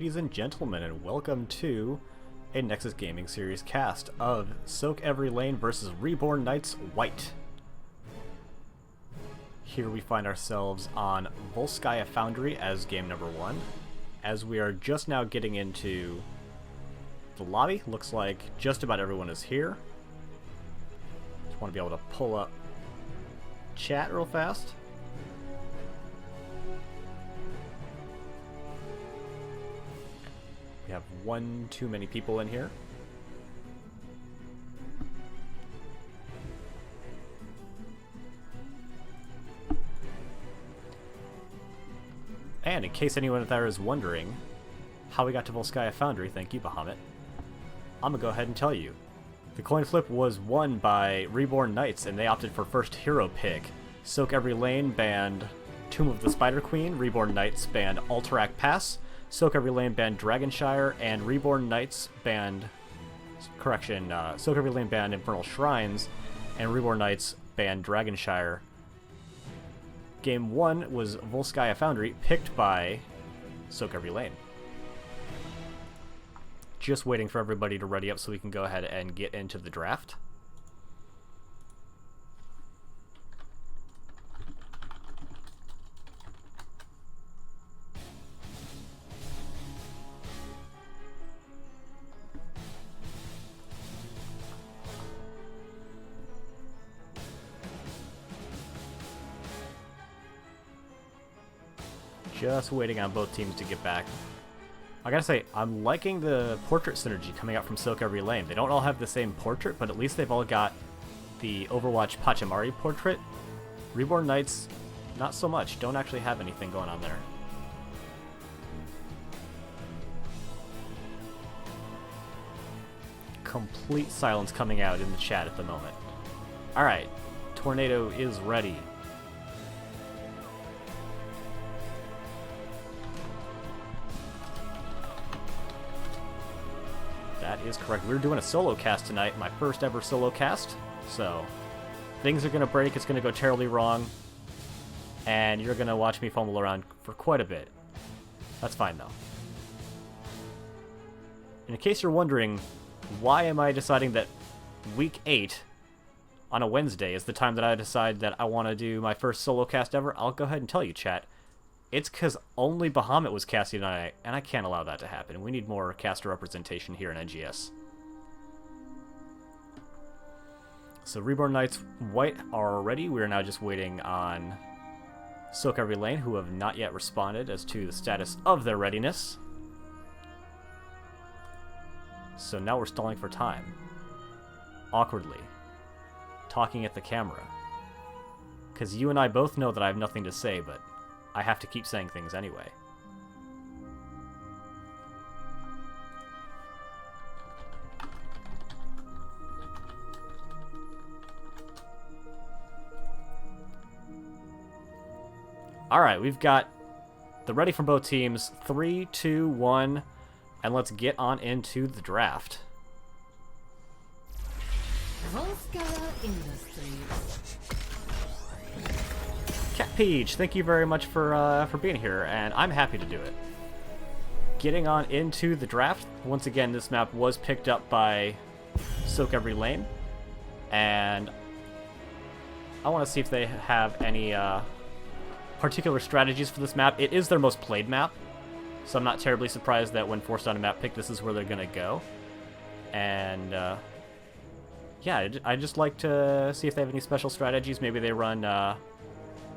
Ladies and gentlemen, and welcome to a Nexus Gaming Series cast of sOaK eVeRy versus Reborn Knights White. Here we find ourselves on Volskaya Foundry as game number 1. As we are just now getting into the lobby, looks like just about everyone is here. Just want to be able to pull up chat real fast. We have one too many people in here. And in case anyone out there is wondering how we got to Volskaya Foundry, thank you, Bahamut, I'm gonna go ahead and tell you. The coin flip was won by Reborn Knights, and they opted for first hero pick. sOaK eVeRy banned Tomb of the Spider Queen, Reborn Knights banned Alterac Pass, sOaK eVeRy banned Dragonshire, and Reborn Knights banned... sOaK eVeRy banned Infernal Shrines, and Reborn Knights banned Dragonshire. Game 1 was Volskaya Foundry, picked by sOaK eVeRy. Just waiting for everybody to ready up so we can go ahead and get into the draft. Just waiting on both teams to get back. I gotta say, I'm liking the portrait synergy coming out from sOaK eVeRy. They don't all have the same portrait, but at least they've all got the Overwatch Pachimari portrait. Reborn Knights, not so much. Don't actually have anything going on there. Complete silence coming out in the chat at the moment. Alright, Tornado is ready. That is correct. We're doing a solo cast tonight, my first ever solo cast. So, things are going to break, it's going to go terribly wrong, and you're going to watch me fumble around for quite a bit. That's fine, though. And in case you're wondering, why am I deciding that week 8 on a Wednesday is the time that I decide that I want to do my first solo cast ever? I'll go ahead and tell you, chat. It's because only Bahamut was casting tonight, and I can't allow that to happen. We need more caster representation here in NGS. So Reborn Knights White are ready. We are now just waiting on sOaK eVeRy, who have not yet responded as to the status of their readiness. So now we're stalling for time. Awkwardly. Talking at the camera. Because you and I both know that I have nothing to say, but I have to keep saying things anyway. Alright, we've got the ready from both teams. 3, 2, 1, and let's get on into the draft. Volskaya Industries. Cat Peach, thank you very much for being here, and I'm happy to do it. Getting on into the draft. Once again, this map was picked up by sOaK eVeRy, and I want to see if they have any particular strategies for this map. It is their most played map, so I'm not terribly surprised that when forced on a map pick, this is where they're going to go. And yeah, I'd just like to see if they have any special strategies. Maybe they run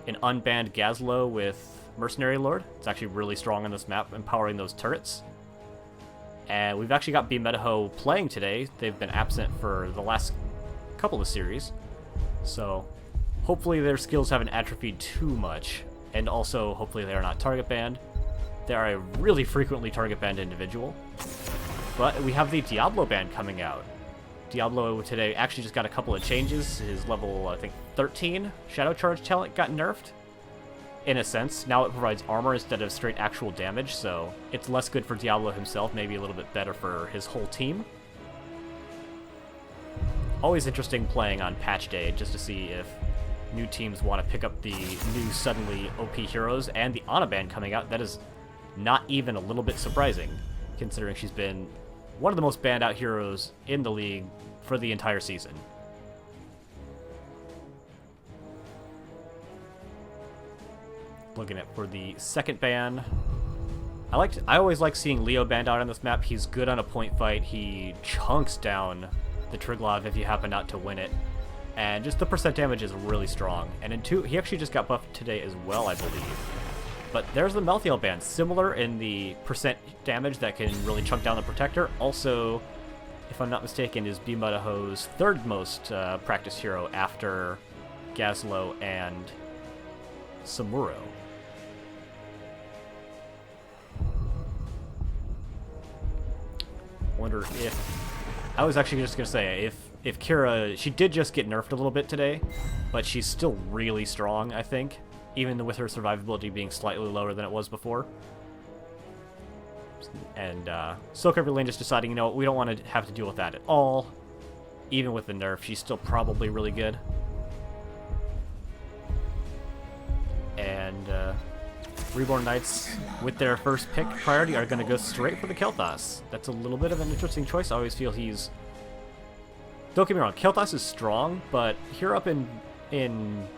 an unbanned Gazlo with Mercenary Lord. It's actually really strong on this map, empowering those turrets. And we've actually got B Metaho playing today. They've been absent for the last couple of series. So hopefully their skills haven't atrophied too much. And also, hopefully they are not target banned. They are a really frequently target banned individual. But we have the Diablo ban coming out. Diablo today actually just got a couple of changes. His level, I think, 13 Shadow Charge talent got nerfed. In a sense, now it provides armor instead of straight actual damage, so it's less good for Diablo himself, maybe a little bit better for his whole team. Always interesting playing on patch day, just to see if new teams want to pick up the new suddenly OP heroes, and the Ana ban coming out. That is not even a little bit surprising, considering she's been one of the most banned out heroes in the league for the entire season. Looking at for the second ban, I always like seeing Leo banned out on this map. He's good on a point fight. He chunks down the Triglav if you happen not to win it. And just the percent damage is really strong. And in 2, he actually just got buffed today as well, I believe. But there's the Melthiel ban, similar in the percent damage that can really chunk down the Protector. Also, if I'm not mistaken, is Bimadaho's third most practiced hero after Gazlo and Samuro. Wonder if... I was actually just going to say, if Kira... She did just get nerfed a little bit today, but she's still really strong, I think. Even with her survivability being slightly lower than it was before. And sOaK every lane just deciding, you know, we don't want to have to deal with that at all. Even with the nerf, she's still probably really good. And Reborn Knights, with their first pick priority, are going to go straight for the Kel'Thas. That's a little bit of an interesting choice. I always feel he's... Don't get me wrong, Kel'Thas is strong, but here up in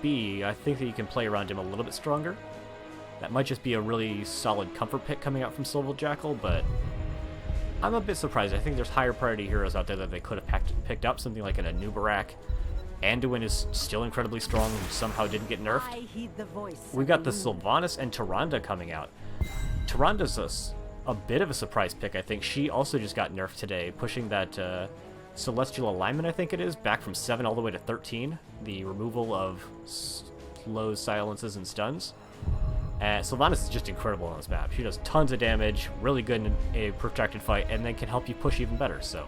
B, I think that you can play around him a little bit stronger. That might just be a really solid comfort pick coming out from Silver Jackal, but I'm a bit surprised. I think there's higher priority heroes out there that they could have picked up, something like an Anubarak. Anduin is still incredibly strong and somehow didn't get nerfed. We've got the Sylvanas and Tyrande coming out. Tyrande's a bit of a surprise pick, I think. She also just got nerfed today, pushing that Celestial Alignment, I think it is, back from 7 all the way to 13. The removal of slows, silences, and stuns. Sylvanas is just incredible on this map. She does tons of damage, really good in a protracted fight, and then can help you push even better, so...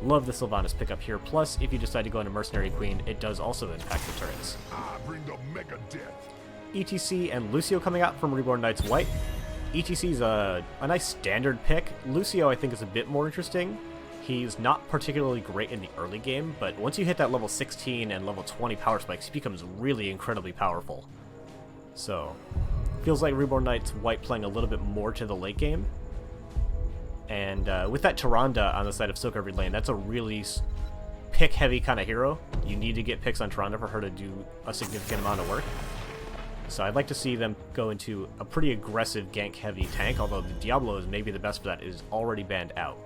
Love the Sylvanas pickup here. Plus, if you decide to go into Mercenary Queen, it does also impact the turrets. Bring the mega death. ETC and Lucio coming out from Reborn Knights White. ETC is a nice standard pick. Lucio, I think, is a bit more interesting. He's not particularly great in the early game, but once you hit that level 16 and level 20 power spikes, he becomes really incredibly powerful. So, feels like Reborn Knights White playing a little bit more to the late game. And with that Tyrande on the side of sOaK every lane, that's a really pick-heavy kind of hero. You need to get picks on Tyrande for her to do a significant amount of work. So I'd like to see them go into a pretty aggressive gank-heavy tank, although the Diablo is maybe the best for that, is already banned out.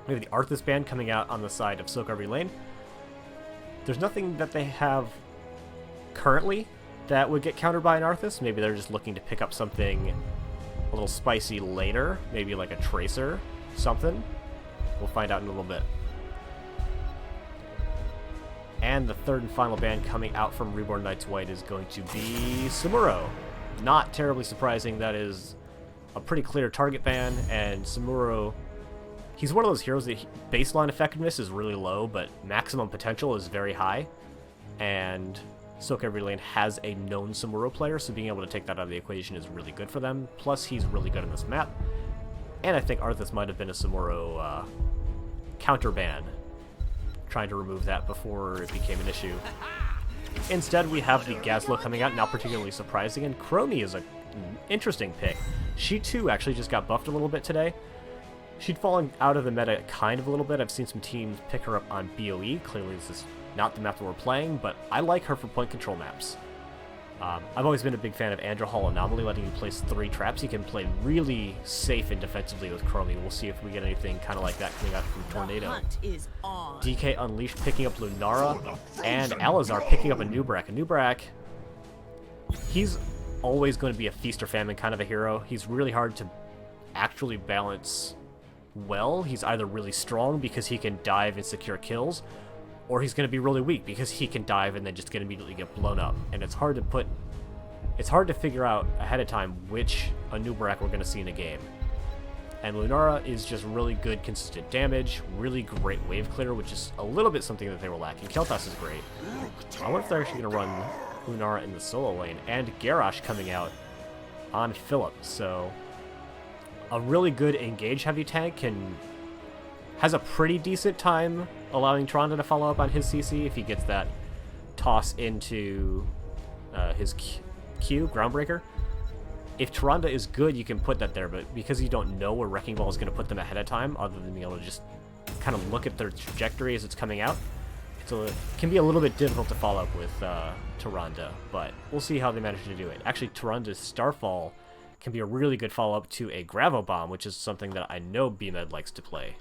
We have the Arthas ban coming out on the side of sOaK every lane. There's nothing that they have currently that would get countered by an Arthas. Maybe they're just looking to pick up something a little spicy later, maybe like a Tracer, something. We'll find out in a little bit. And the third and final ban coming out from Reborn Knights White is going to be Samuro. Not terribly surprising, that is a pretty clear target ban, and Samuro, he's one of those heroes that baseline effectiveness is really low, but maximum potential is very high, and sOaK every lane has a known Samuro player, so being able to take that out of the equation is really good for them. Plus, he's really good on this map. And I think Arthas might have been a Samuro counter ban, trying to remove that before it became an issue. Instead, we have the Gazlo coming out, not particularly surprising, and Chromie is an interesting pick. She too actually just got buffed a little bit today. She'd fallen out of the meta kind of a little bit. I've seen some teams pick her up on BOE. Clearly this is not the map that we're playing, but I like her for point control maps. I've always been a big fan of Androhol Anomaly, letting you place 3 traps. You can play really safe and defensively with Chromie. We'll see if we get anything kind of like that coming out from Tornado. DK Unleashed picking up Lunara, and Alazar picking up Anubarak. Anubarak, he's always going to be a feast or famine kind of a hero. He's really hard to actually balance well. He's either really strong because he can dive and secure kills, or he's going to be really weak because he can dive and then just immediately get blown up. And it's hard to figure out ahead of time which Anubarak we're going to see in a game. And Lunara is just really good consistent damage, really great wave clear, which is a little bit something that they were lacking. Kel'Thas is great. I wonder if they're actually going to run Lunara in the solo lane, and Garrosh coming out on Philip. So a really good engage heavy tank has a pretty decent time allowing Tyrande to follow up on his CC if he gets that toss into his Q, Groundbreaker. if Tyrande is good, you can put that there, but because you don't know where Wrecking Ball is going to put them ahead of time, other than being able to just kind of look at their trajectory as it's coming out, it can be a little bit difficult to follow up with Tyrande, but we'll see how they manage to do it. Actually, Tyrande's Starfall can be a really good follow-up to a Gravo Bomb, which is something that I know BMed likes to play.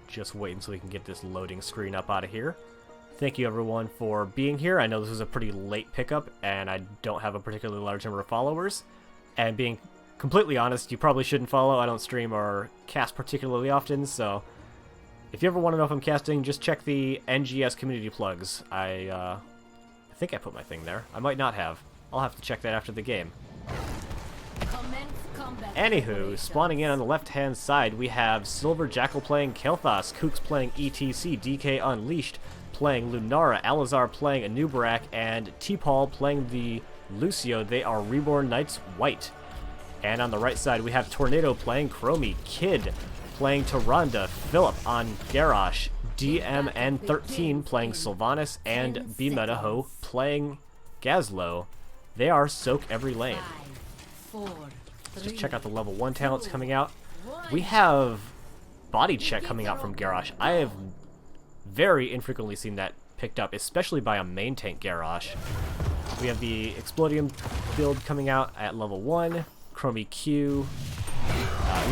Just waiting so we can get this loading screen up out of here. Thank you everyone for being here. I know this was a pretty late pickup, and I don't have a particularly large number of followers. And being completely honest, you probably shouldn't follow. I don't stream or cast particularly often, so if you ever want to know if I'm casting, just check the NGS community plugs. I think I put my thing there. I might not have. I'll have to check that after the game. Anywho, spawning in on the left-hand side, we have Silver Jackal playing Kael'thas, Kooks playing ETC, DK Unleashed playing Lunara, Alizar playing Anubarak, and T-Paul playing the Lucio. They are Reborn Knights White. And on the right side, we have Tornado playing Chromie, Kid playing Tyrande, Philip on Garrosh, DMN13 playing Sylvanas, and BMetaHo playing Gazlo. They are sOaK every lane. Let's just check out the level 1 talents coming out. We have Body Check coming out from Garrosh. I have very infrequently seen that picked up, especially by a main tank Garrosh. We have the Explodium build coming out at level 1. Chromie Q.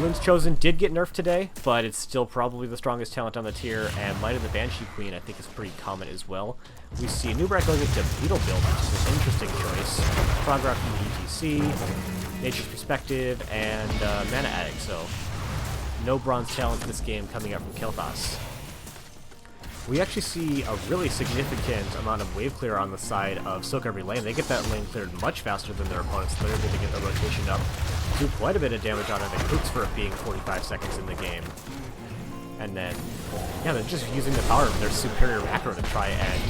Lynn's Chosen did get nerfed today, but it's still probably the strongest talent on the tier, and Might of the Banshee Queen I think is pretty common as well. We see Anubarak going into Beetle build, which is an interesting choice. Progress from ETC, Nature's Perspective, and Mana Addict, so no bronze talent this game coming out from Kael'thas. We actually see a really significant amount of wave clear on the side of sOaK every lane. They get that lane cleared much faster than their opponents. They're able to get the rotation up, do quite a bit of damage on it, and Kooks for it being 45 seconds in the game. And then, yeah, they're just using the power of their superior macro to try and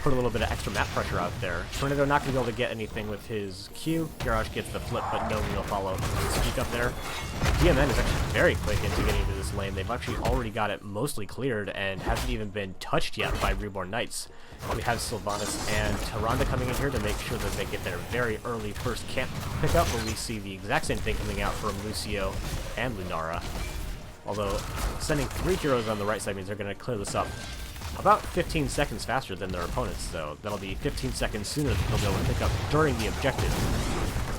put a little bit of extra map pressure out there. Tornado not going to be able to get anything with his Q. Garrosh gets the flip, but no real follow speak up there. DMN is actually very quick into getting into this lane. They've actually already got it mostly cleared and hasn't even been touched yet by Reborn Knights. We have Sylvanas and Tyrande coming in here to make sure that they get their very early first camp pickup, where we see the exact same thing coming out from Lucio and Lunara. Although sending 3 heroes on the right side means they're going to clear this up about 15 seconds faster than their opponents, so that'll be 15 seconds sooner that they'll be able to pick up during the objective.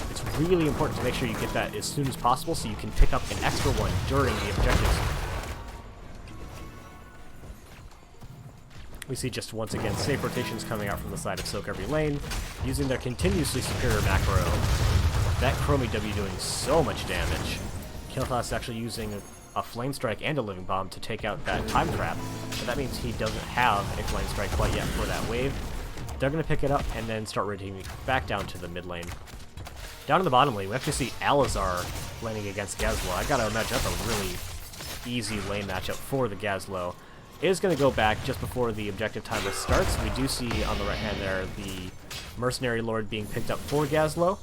It's really important to make sure you get that as soon as possible so you can pick up an extra one during the objectives. We see just once again safe rotations coming out from the side of sOaK every lane, using their continuously superior macro. That Chromie W doing so much damage. Kael'thas actually using a Flame Strike and a Living Bomb to take out that Time Trap, but that means he doesn't have a Flame Strike quite yet for that wave. They're going to pick it up and then start rotating back down to the mid lane. Down in the bottom lane, we actually see Alizar laning against Gazlo. I gotta imagine that's a really easy lane matchup for the Gazlo. It is going to go back just before the objective timer starts. We do see on the right hand there the Mercenary Lord being picked up for Gazlo.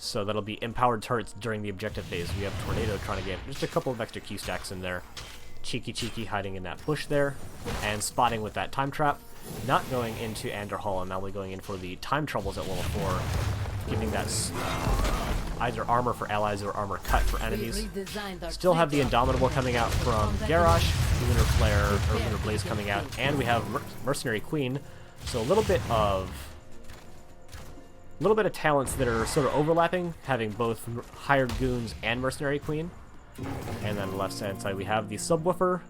So that'll be empowered turrets during the objective phase. We have Tornado trying to get just a couple of extra Q stacks in there. Cheeky hiding in that bush there, and spotting with that Time Trap. Not going into Anderhall, and now we're going in for the Time Troubles at level 4, giving that either armor for allies or armor cut for enemies. Still have the Indomitable coming out from Garrosh, Lunar Flare, or Lunar Blaze coming out, and we have Mercenary Queen. So a little bit of talents that are sort of overlapping, having both Hired Goons and Mercenary Queen. And then on the left hand side we have the Subwoofer.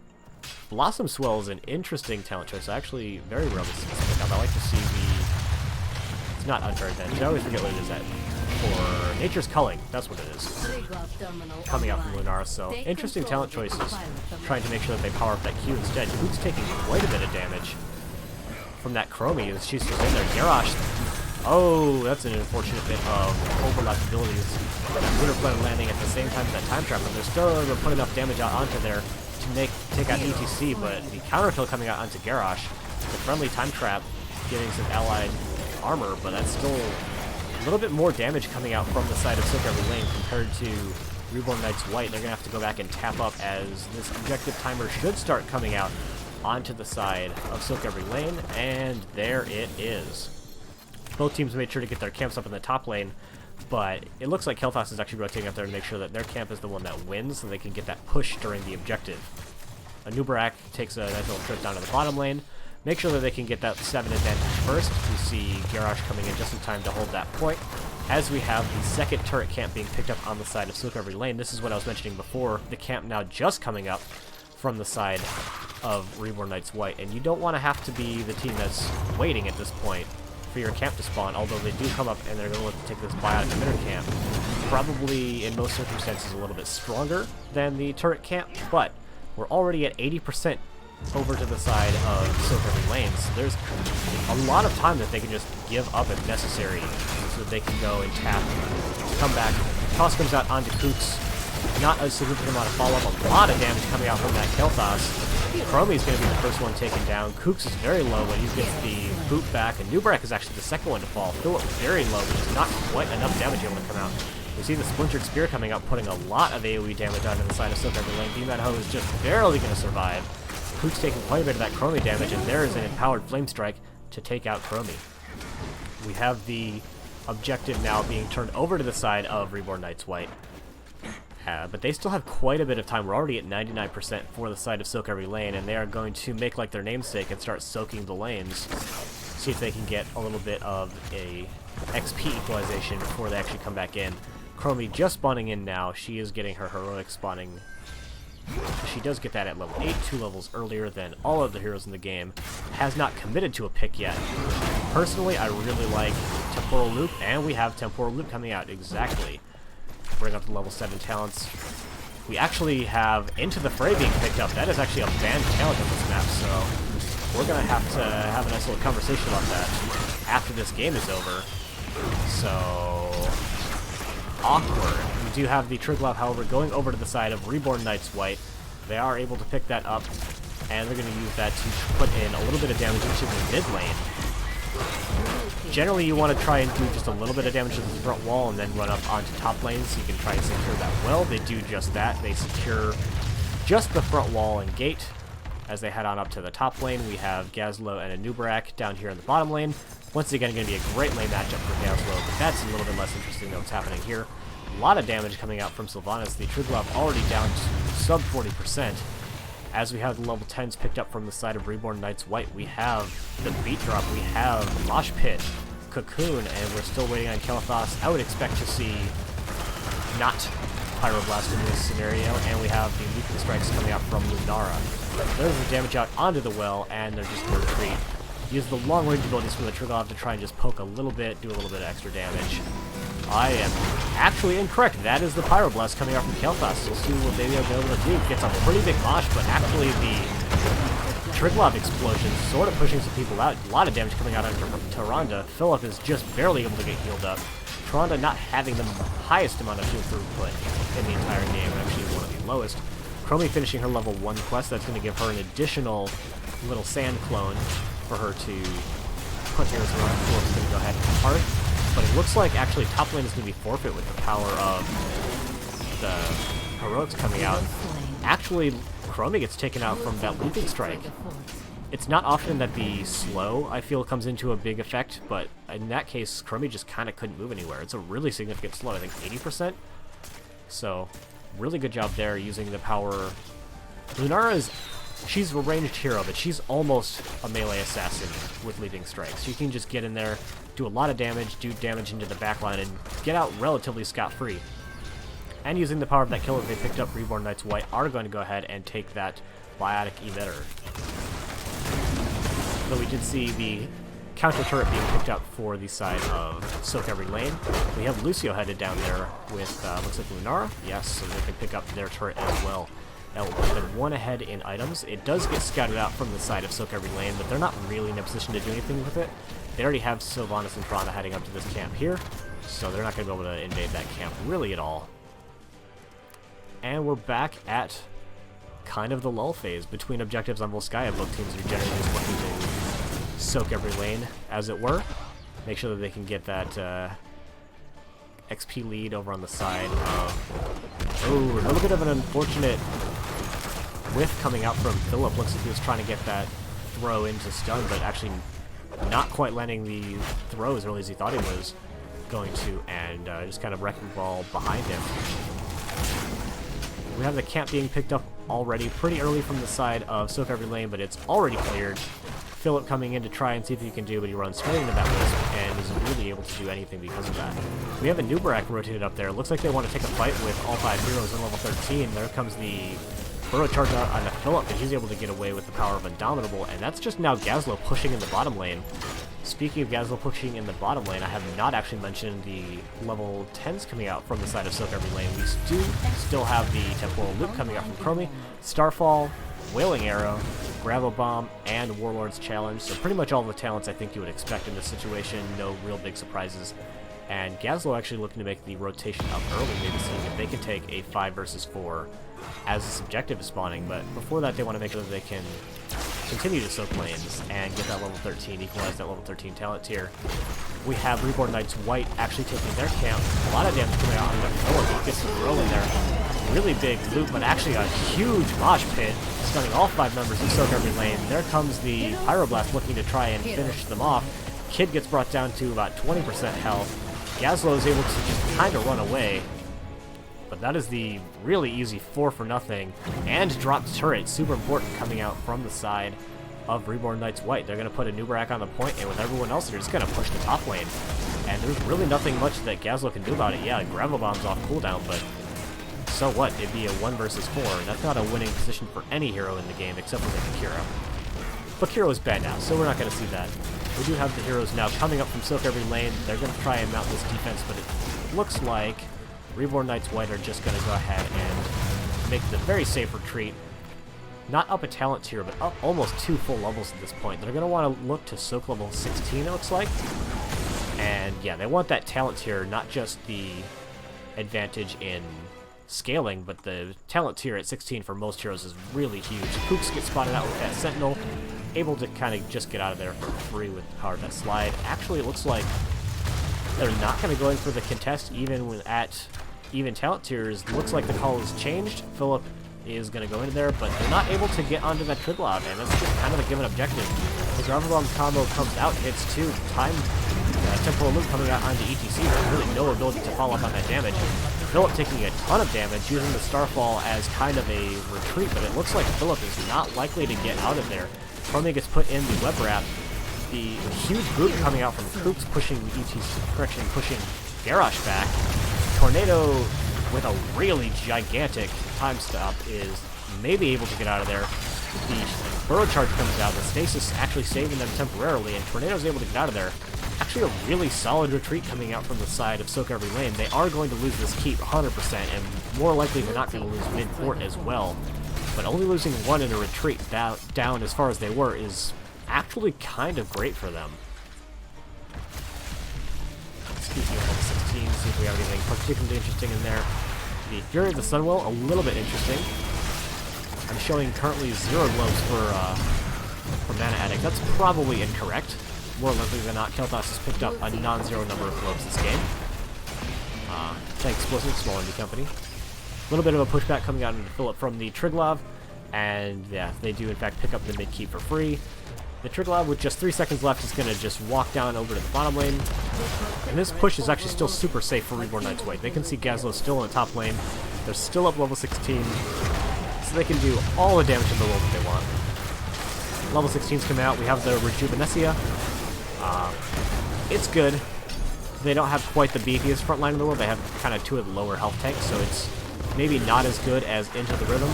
Blossom Swell is an interesting talent choice. I actually very rarely see this pick up. I like to see the... It's not Unfair Advantage. I always forget what it is at. For Nature's Culling, that's what it is. Coming out from Lunara, so interesting talent choices. Trying to make sure that they power up that Q instead. Kooks taking quite a bit of damage from that Chromie as she's just in there. Garrosh. Oh, that's an unfortunate bit of overlap abilities. Lunar Flare landing at the same time as that Time Trap, but they're still able to put enough damage out onto there to take out ETC, but the counterkill coming out onto Garrosh. The friendly Time Trap getting some allied armor, but that's still a little bit more damage coming out from the side of sOaK every lane compared to Reborn Knights White, they're going to have to go back and tap up as this objective timer should start coming out onto the side of sOaK every lane, and there it is. Both teams made sure to get their camps up in the top lane, but it looks like Kael'thas is actually rotating up there to make sure that their camp is the one that wins, so they can get that push during the objective. Anubarak takes a nice little trip down to the bottom lane, make sure that they can get that 7 advantage first. We see Garrosh coming in just in time to hold that point, as we have the second turret camp being picked up on the side of sOaK every lane. This is what I was mentioning before, the camp now just coming up from the side of Reborn Knights White, and you don't want to have to be the team that's waiting at this point for your camp to spawn, although they do come up and they're going to look to take this biotic emitter camp. Probably, in most circumstances, a little bit stronger than the turret camp, but we're already at 80% over to the side of sOaK every lane, so there's a lot of time that they can just give up if necessary, so that they can go and tap, come back. Toss comes out onto Kooks. Not a significant amount of follow-up, a lot of damage coming out from that Kael'thas. Chromie's going to be the first one taken down. Kooks is very low when he gets the boot back, and Nubarak is actually the second one to fall. Philip very low, which is not quite enough damage able to come out. We see the Splintered Spear coming out, putting a lot of AoE damage onto the side of sOaK every lane. Ho is just barely going to survive. Kooks taking quite a bit of that Chromie damage, and there is an empowered Flame Strike to take out Chromie. We have the objective now being turned over to the side of Reborn Knights White. But they still have quite a bit of time. We're already at 99% for the side of sOaK every lane, and they are going to make like their namesake and start soaking the lanes. See if they can get a little bit of a XP equalization before they actually come back in. Chromie just spawning in now. She is getting her heroic spawning. She does get that at level 8, 2 levels earlier than all of the heroes in the game. Has not committed to a pick yet. Personally, I really like Temporal Loop, and we have Temporal Loop coming out, exactly. Bring up the level 7 talents. We actually have Into the Fray being picked up. That is actually a banned talent on this map, so we're going to have a nice little conversation about that after this game is over. So, awkward. We do have the Triglav, however, going over to the side of Reborn Knights White. They are able to pick that up, and they're going to use that to put in a little bit of damage into the mid lane. Generally, you want to try and do just a little bit of damage to the front wall and then run up onto top lane so you can try and secure that well. They do just that. They secure just the front wall and gate. As they head on up to the top lane, we have Gazlo and Anubarak down here in the bottom lane. Once again, going to be a great lane matchup for Gazlo, but that's a little bit less interesting than what's happening here. A lot of damage coming out from Sylvanas. The Triglav already down to sub 40%. As we have the level 10s picked up from the side of Reborn Knights White, we have the Beat Drop, we have Mosh Pit, Cocoon, and we're still waiting on Kael'thas. I would expect to see not Pyroblast in this scenario, and we have the Leaping Strikes coming out from Lunara. There's the damage out onto the well, and they're just going to retreat. Use the long-range abilities from the Triglav to try and just poke a little bit, do a little bit of extra damage. I am actually incorrect. That is the Pyroblast coming out from Kael'thas. We'll see what they'll be able to do. Gets a pretty big mosh, but actually the Triglav explosion sort of pushing some people out. A lot of damage coming out on Tyrande. Philip is just barely able to get healed up. Tyrande not having the highest amount of heal throughput in the entire game, actually one of the lowest. Chromie finishing her level 1 quest. That's going to give her an additional little sand clone for her to put here as well. Philip's going to go ahead and Hearth. But it looks like actually top lane is going to be forfeit with the power of the heroics coming out. Actually, Chromie gets taken out from that Leaping Strike. It's not often that the slow, I feel, comes into a big effect, but in that case, Chromie just kind of couldn't move anywhere. It's a really significant slow, I think 80%. So, really good job there using the power. Lunara she's a ranged hero, but she's almost a melee assassin with Leaping Strikes. She can just get in there, do a lot of damage, do damage into the backline, and get out relatively scot-free. And using the power of that kill that they picked up, Reborn Knights White are going to go ahead and take that biotic emitter. Though we did see the counter turret being picked up for the side of sOaK every lane. We have Lucio headed down there with, looks like Lunara. Yes, so they can pick up their turret as well. That will put them one ahead in items. It does get scouted out from the side of sOaK every lane, but they're not really in a position to do anything with it. They already have Sylvanas and Tyrande heading up to this camp here, so they're not going to be able to invade that camp really at all. And we're back at kind of the lull phase between objectives on Volskaya. Both teams are generally just looking to sOaK every lane, as it were. Make sure that they can get that XP lead over on the side of... Oh, a little bit of an unfortunate whiff coming out from Philip. Looks like he was trying to get that throw into stun, but actually not quite landing the throw as early as he thought he was going to, and just kind of wrecking ball behind him. We have the camp being picked up already pretty early from the side of sOaK every lane, but it's already cleared. Philip coming in to try and see if he can do, but he runs straight into that wisp and isn't really able to do anything because of that. We have a Nubarak rotated up there. Looks like they want to take a fight with all 5 heroes in level 13. There comes the burrow charge out onto Philip, and he's able to get away with the power of Indomitable, and that's just now Gazlo pushing in the bottom lane. Speaking of Gazlo pushing in the bottom lane, I have not actually mentioned the level 10s coming out from the side of sOaK every lane. We do still have the Temporal Loop coming out from Chromie, Starfall, Wailing Arrow, Gravel Bomb, and Warlord's Challenge. So pretty much all the talents I think you would expect in this situation. No real big surprises. And Gazlo actually looking to make the rotation up early, maybe seeing if they can take a 5 versus 4 as this objective is spawning. But before that, they want to make sure that they can continue to soak lanes and get that level 13, equalize that level 13 talent tier. We have Reborn Knights White actually taking their camp. A lot of damage coming out on the Philip. He gets some throw in there. Really big loop, but actually a huge mosh pit, stunning all 5 members of sOaK every lane. There comes the Pyroblast looking to try and finish them off. Kid gets brought down to about 20% health. Gazlo is able to just kind of run away. But that is the really easy 4 for nothing. And dropped turret, super important, coming out from the side of Reborn Knights White. They're going to put a Nubarak on the point, and with everyone else, they're just going to push the top lane. And there's really nothing much that Gazlo can do about it. Yeah, Gravel Bomb's off cooldown, but so what? It'd be a 1 versus 4. That's not a winning position for any hero in the game, except for the Kiro. But Kiro is bad now, so we're not going to see that. We do have the heroes now coming up from sOaK every lane. They're going to try and mount this defense, but it looks like Reborn Knights White are just going to go ahead and make the very safe retreat. Not up a talent tier, but up almost 2 full levels at this point. They're going to want to look to sOaK level 16, it looks like. And yeah, they want that talent tier, not just the advantage in scaling, but the talent tier at 16 for most heroes is really huge. Kooks get spotted out with that Sentinel, able to kind of just get out of there for free with the power of that slide. Actually, it looks like they're not going to go in for the contest even when at even talent tiers. Looks like the call has changed. Philip is going to go into there, but they're not able to get onto that Triglav, and that's just kind of a given objective. The Gravel Bomb combo comes out, hits 2, time Temporal Loop coming out onto ETC. There's really no ability to follow up on that damage. Philip taking a ton of damage, using the Starfall as kind of a retreat, but it looks like Philip is not likely to get out of there. Chromie gets put in the Web Wrap. The huge boot coming out from Kooks pushing pushing Garrosh back. Tornado with a really gigantic time stop is maybe able to get out of there. The Burrow Charge comes out, the Stasis actually saving them temporarily, and Tornado's able to get out of there. Actually a really solid retreat coming out from the side of sOaK every lane. They are going to lose this keep 100%, and more likely they're not going to lose mid-port as well. But only losing 1 in a retreat down as far as they were is actually kind of great for them. Speaking of level 16, see if we have anything particularly interesting in there. The Fury of the Sunwell, a little bit interesting. I'm showing currently 0 globes for Mana Addict. That's probably incorrect. More likely than not, Kel'Thas has picked up a non-zero number of globes this game. Thanks, Blizzard, small indie company. A little bit of a pushback coming out into Philip from the Triglav, and yeah, they do in fact pick up the mid keep for free. The Triglav, with just 3 seconds left, is going to just walk down over to the bottom lane. And this push is actually still super safe for Reborn Knights White. They can see Gazlo still in the top lane. They're still up level 16, so they can do all the damage in the world that they want. Level 16's come out. We have the Rejuvenecia. It's good. They don't have quite the beefiest front line in the world. They have kind of 2 of the lower health tanks, so it's maybe not as good as Into the Rhythm.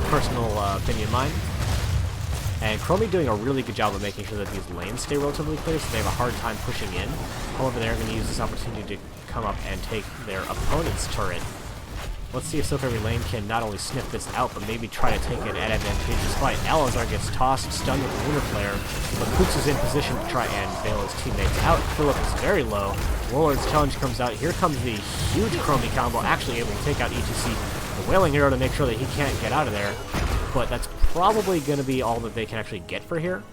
Personal opinion of mine. And Chromie doing a really good job of making sure that these lanes stay relatively clear, so they have a hard time pushing in. However, they're going to use this opportunity to come up and take their opponent's turret. Let's see if sOaK every lane can not only sniff this out, but maybe try to take an advantageous fight. Alazar gets tossed, stunned with the Lunar Flare, but Kooks is in position to try and bail his teammates out. Philip is very low. Warlord's Challenge comes out. Here comes the huge Chromie combo, actually able to take out ETC. The Wailing Arrow to make sure that he can't get out of there, but that's probably going to be all that they can actually get for here.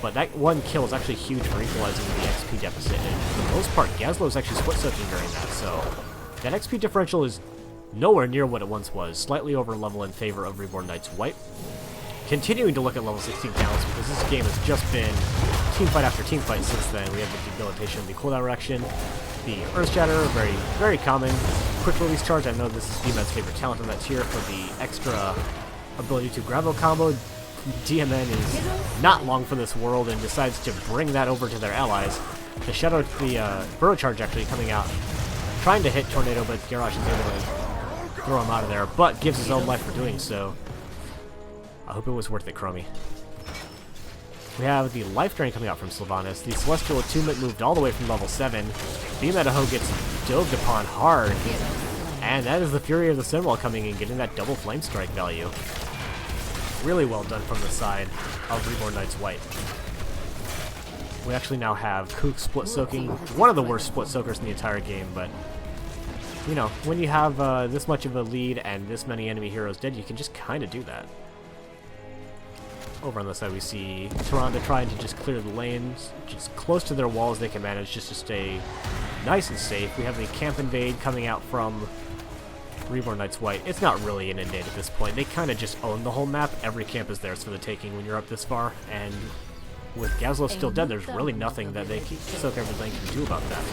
But that one kill is actually huge for equalizing the XP deficit, and for the most part, Gazlo is actually split-soaking during that, so that XP differential is nowhere near what it once was, slightly over level in favor of Reborn Knights White. Continuing to look at level 16 talents, because this game has just been teamfight after teamfight since then. We have the debilitation of the cooldown reaction, the Earth Shatter, very, very common. Quick release charge, I know this is DMN's favorite talent on that tier for the extra ability to grapple combo. DMN is not long for this world and decides to bring that over to their allies. The Burrow Charge actually coming out, trying to hit Tornado, but Garrosh is able to throw him out of there, but gives his own life for doing so. I hope it was worth it, Chromie. We have the Life Drain coming out from Sylvanas. The Celestial Attunement moved all the way from level 7. Beametaho gets doved upon hard, and that is the Fury of the Symbol coming in, getting that double Flame Strike value. Really well done from the side of Reborn Knights White. We actually now have Kook split soaking, one of the worst split soakers in the entire game, but you know, when you have this much of a lead and this many enemy heroes dead, you can just kind of do that. Over on the side we see Tyrande trying to just clear the lanes, just close to their walls they can manage just to stay nice and safe. We have the Camp Invade coming out from Reborn Knights White. It's not really an invade at this point. They kind of just own the whole map. Every camp is theirs for the taking when you're up this far, and with Gazlo still dead, there's really nothing that sOaK Every Lane can do about that.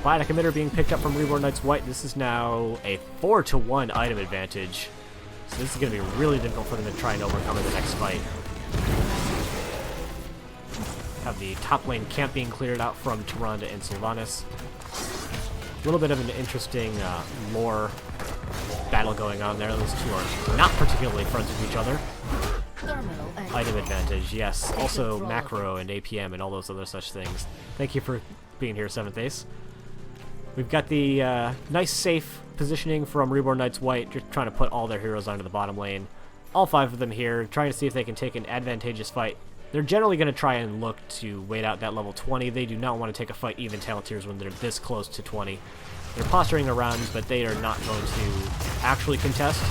Bionic Emitter being picked up from Reborn Knights White. This is now a 4-to-1 item advantage, so this is going to be really difficult for them to try and overcome in the next fight. Have the top lane camp being cleared out from Tyrande and Sylvanas. A little bit of an interesting lore battle going on there. Those two are not particularly friends with each other. Item advantage, yes. Also macro and APM and all those other such things. Thank you for being here, 7th Ace. We've got the nice safe positioning from Reborn Knights White, just trying to put all their heroes onto the bottom lane. All 5 of them here, trying to see if they can take an advantageous fight. They're generally going to try and look to wait out that level 20. They do not want to take a fight even talent tiers when they're this close to 20. They're posturing around, but they are not going to actually contest.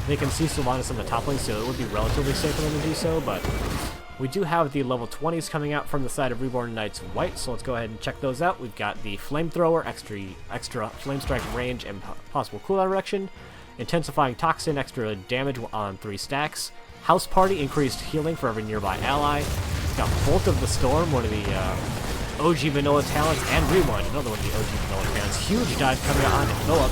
They can see Sylvanas on the top lane, so it would be relatively safe for them to do so, but we do have the level 20s coming out from the side of Reborn Knights White, so let's go ahead and check those out. We've got the Flamethrower, extra Flame Strike range and possible cooldown reduction, Intensifying Toxin, extra damage on 3 stacks, House Party, increased healing for every nearby ally. We've got Bolt of the Storm, one of the OG vanilla talents, and Rewind, another one of the OG vanilla talents. Huge dive coming out on Philip.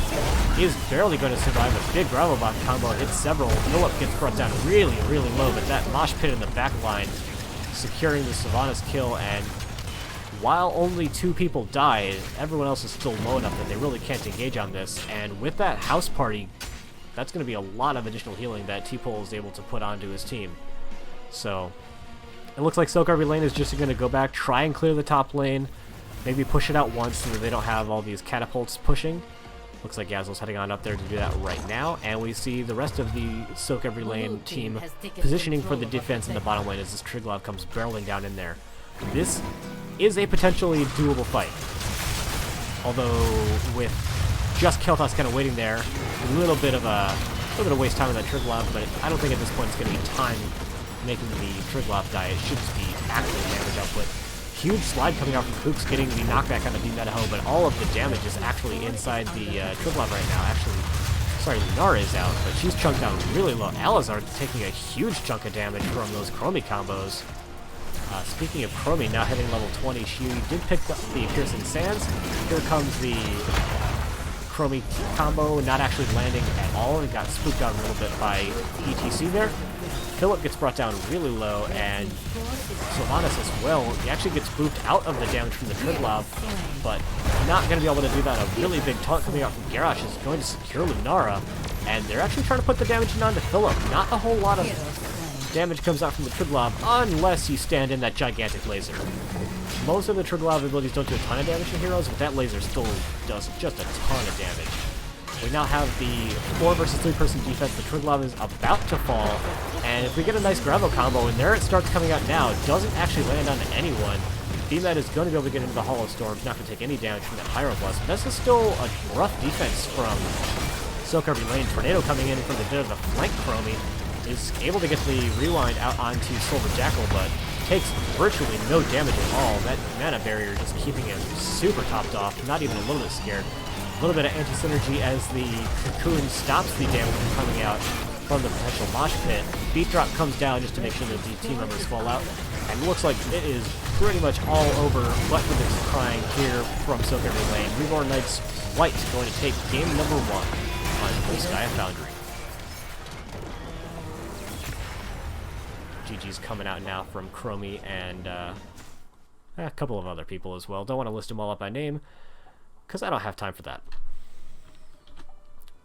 He is barely going to survive a big gravel bot combo. Hits several. Philip gets brought down really, really low, but that mosh pit in the back line securing the Sylvanas kill, and while only 2 people die, everyone else is still low enough that they really can't engage on this, and with that House Party, that's going to be a lot of additional healing that T-Pole is able to put onto his team. So it looks like sOaK Every Lane is just going to go back, try and clear the top lane, maybe push it out once so that they don't have all these catapults pushing. Looks like Gazlo's heading on up there to do that right now, and we see the rest of the sOaK Every Lane team positioning for the defense in the bottom lane as this Triglav comes barreling down in there. This is a potentially doable fight, although with just Kel'Thas kind of waiting there, a little bit of waste time on that Triglav, but I don't think at this point it's going to be time making the Triglav die. It should just be actual damage output. Huge slide coming out from Kooks, getting the knockback on the Beametaho, but all of the damage is actually inside the Triglav right now. Actually, sorry, Lunara is out, but she's chunked out really low. Alizar taking a huge chunk of damage from those Chromie combos. Speaking of Chromie, now hitting level 20, she did pick up the Piercing Sands. Here comes the Chromie combo, not actually landing at all. It got spooked out a little bit by ETC there. Philip gets brought down really low, and Sylvanas as well. He actually gets spooked out of the damage from the Triglav, but not going to be able to do that. A really big taunt coming out from Garrosh is going to secure Lunara, and they're actually trying to put the damage in onto Philip. Not a whole lot of damage comes out from the Triglav unless you stand in that gigantic laser. Most of the Triglav abilities don't do a ton of damage to heroes, but that laser still does just a ton of damage. We now have the 4 versus 3 person defense. The Triglav is about to fall, and if we get a nice gravel combo, and there it starts coming out now, it doesn't actually land onto anyone. Beamnet is going to be able to get into the Hollow Storm, not going to take any damage from that Pyroblast, but this is still a rough defense from sOaK Every Lane. Tornado coming in for the bit of the flank Chromie. is able to get the rewind out onto Silver Jackal, but takes virtually no damage at all. That mana barrier just keeping him super topped off, not even a little bit scared. A little bit of anti-synergy as the Cocoon stops the damage from coming out from the potential mosh pit. Beat drop comes down just to make sure that the team members fall out. And it looks like it is pretty much all over but for this crying here from sOaK every lane. Reborn Knights White going to take game number 1 on Blue Sky Foundry. GG's coming out now from Chromie and a couple of other people as well. Don't want to list them all up by name, because I don't have time for that.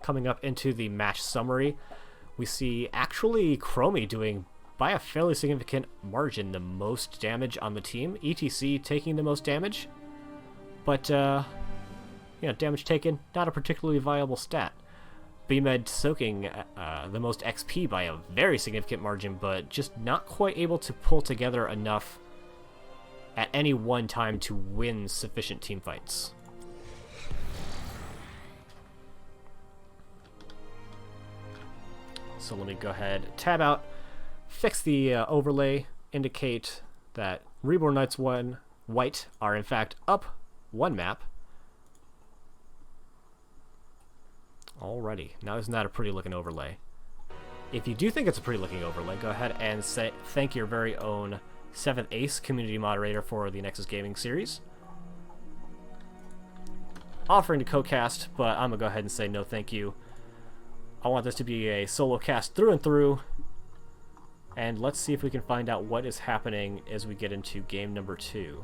Coming up into the match summary, we see actually Chromie doing, by a fairly significant margin, the most damage on the team. ETC taking the most damage, but damage taken, not a particularly viable stat. BMed soaking the most XP by a very significant margin, but just not quite able to pull together enough at any one time to win sufficient team fights. So let me go ahead, tab out, fix the overlay, indicate that Reborn Knights White are in fact up 1 map. Alrighty, now isn't that a pretty looking overlay? If you do think it's a pretty looking overlay, go ahead and thank your very own 7th Ace community moderator for the Nexus Gaming series. Offering to co-cast, but I'm gonna go ahead and say no thank you. I want this to be a solo cast through and through, and let's see if we can find out what is happening as we get into game number 2.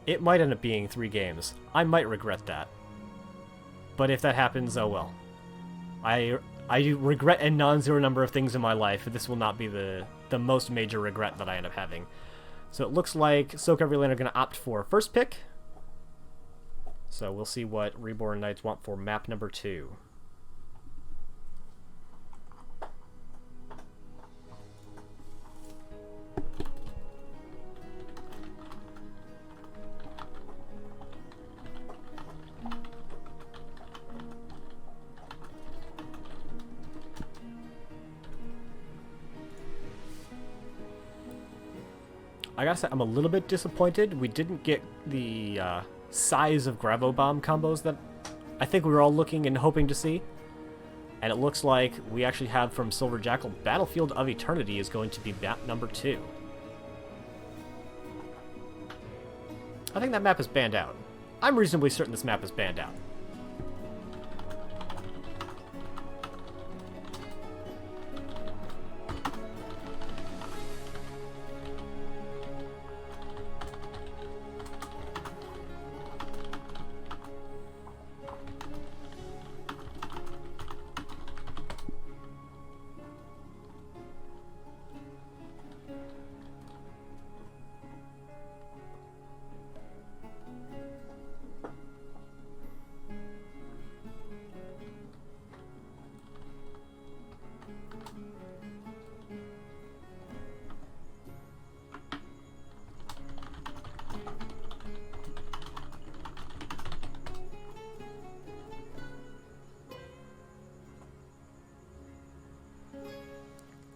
It might end up being 3 games. I might regret that. But if that happens, oh well. I regret a non-zero number of things in my life, but this will not be the most major regret that I end up having. So it looks like sOaK every lane are going to opt for first pick. So we'll see what Reborn Knights want for map number 2. I gotta say, I'm a little bit disappointed we didn't get the size of Gravo Bomb combos that I think we were all looking and hoping to see. And it looks like we actually have from Silver Jackal, Battlefield of Eternity is going to be map number 2. I think that map is banned out. I'm reasonably certain this map is banned out.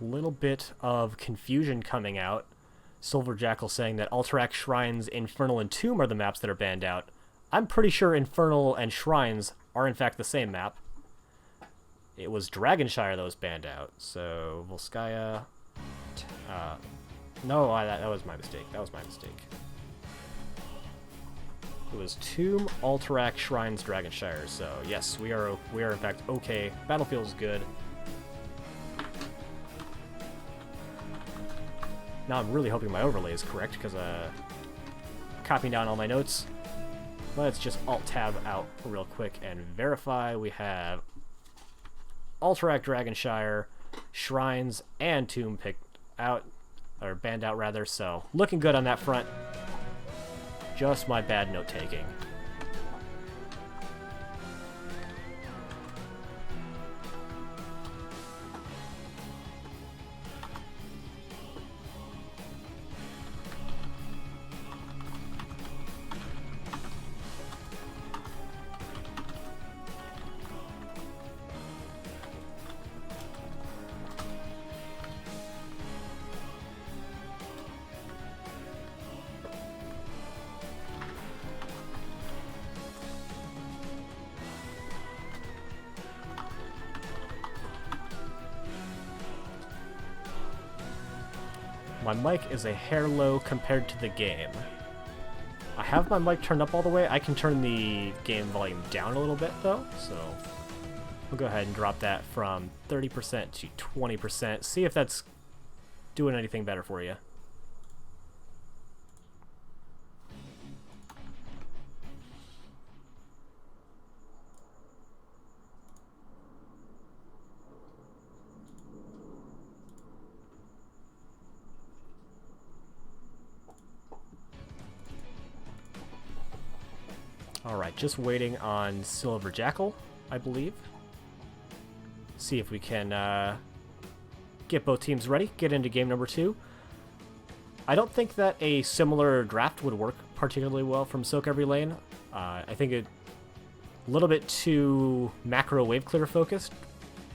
Little bit of confusion coming out. Silver Jackal saying that Alterac, Shrines, Infernal, and Tomb are the maps that are banned out. I'm pretty sure Infernal and Shrines are in fact the same map. It was Dragonshire that was banned out. So Volskaya. No, that was my mistake. That was my mistake. It was Tomb, Alterac, Shrines, Dragonshire. So yes, we are in fact okay. Battlefield is good. Now I'm really hoping my overlay is correct, because copying down all my notes. Let's just Alt-Tab out real quick and verify. We have Alterac, Dragonshire, Shrines, and Tomb picked out. or banned out rather, so looking good on that front. Just my bad note-taking. My mic is a hair low compared to the game. I have my mic turned up all the way. I can turn the game volume down a little bit though, so we'll go ahead and drop that from 30% to 20%. See if that's doing anything better for you. Alright, just waiting on Silver Jackal, I believe. See if we can get both teams ready, get into game number 2. I don't think that a similar draft would work particularly well from sOaK every lane. I think it a little bit too macro wave clear focused,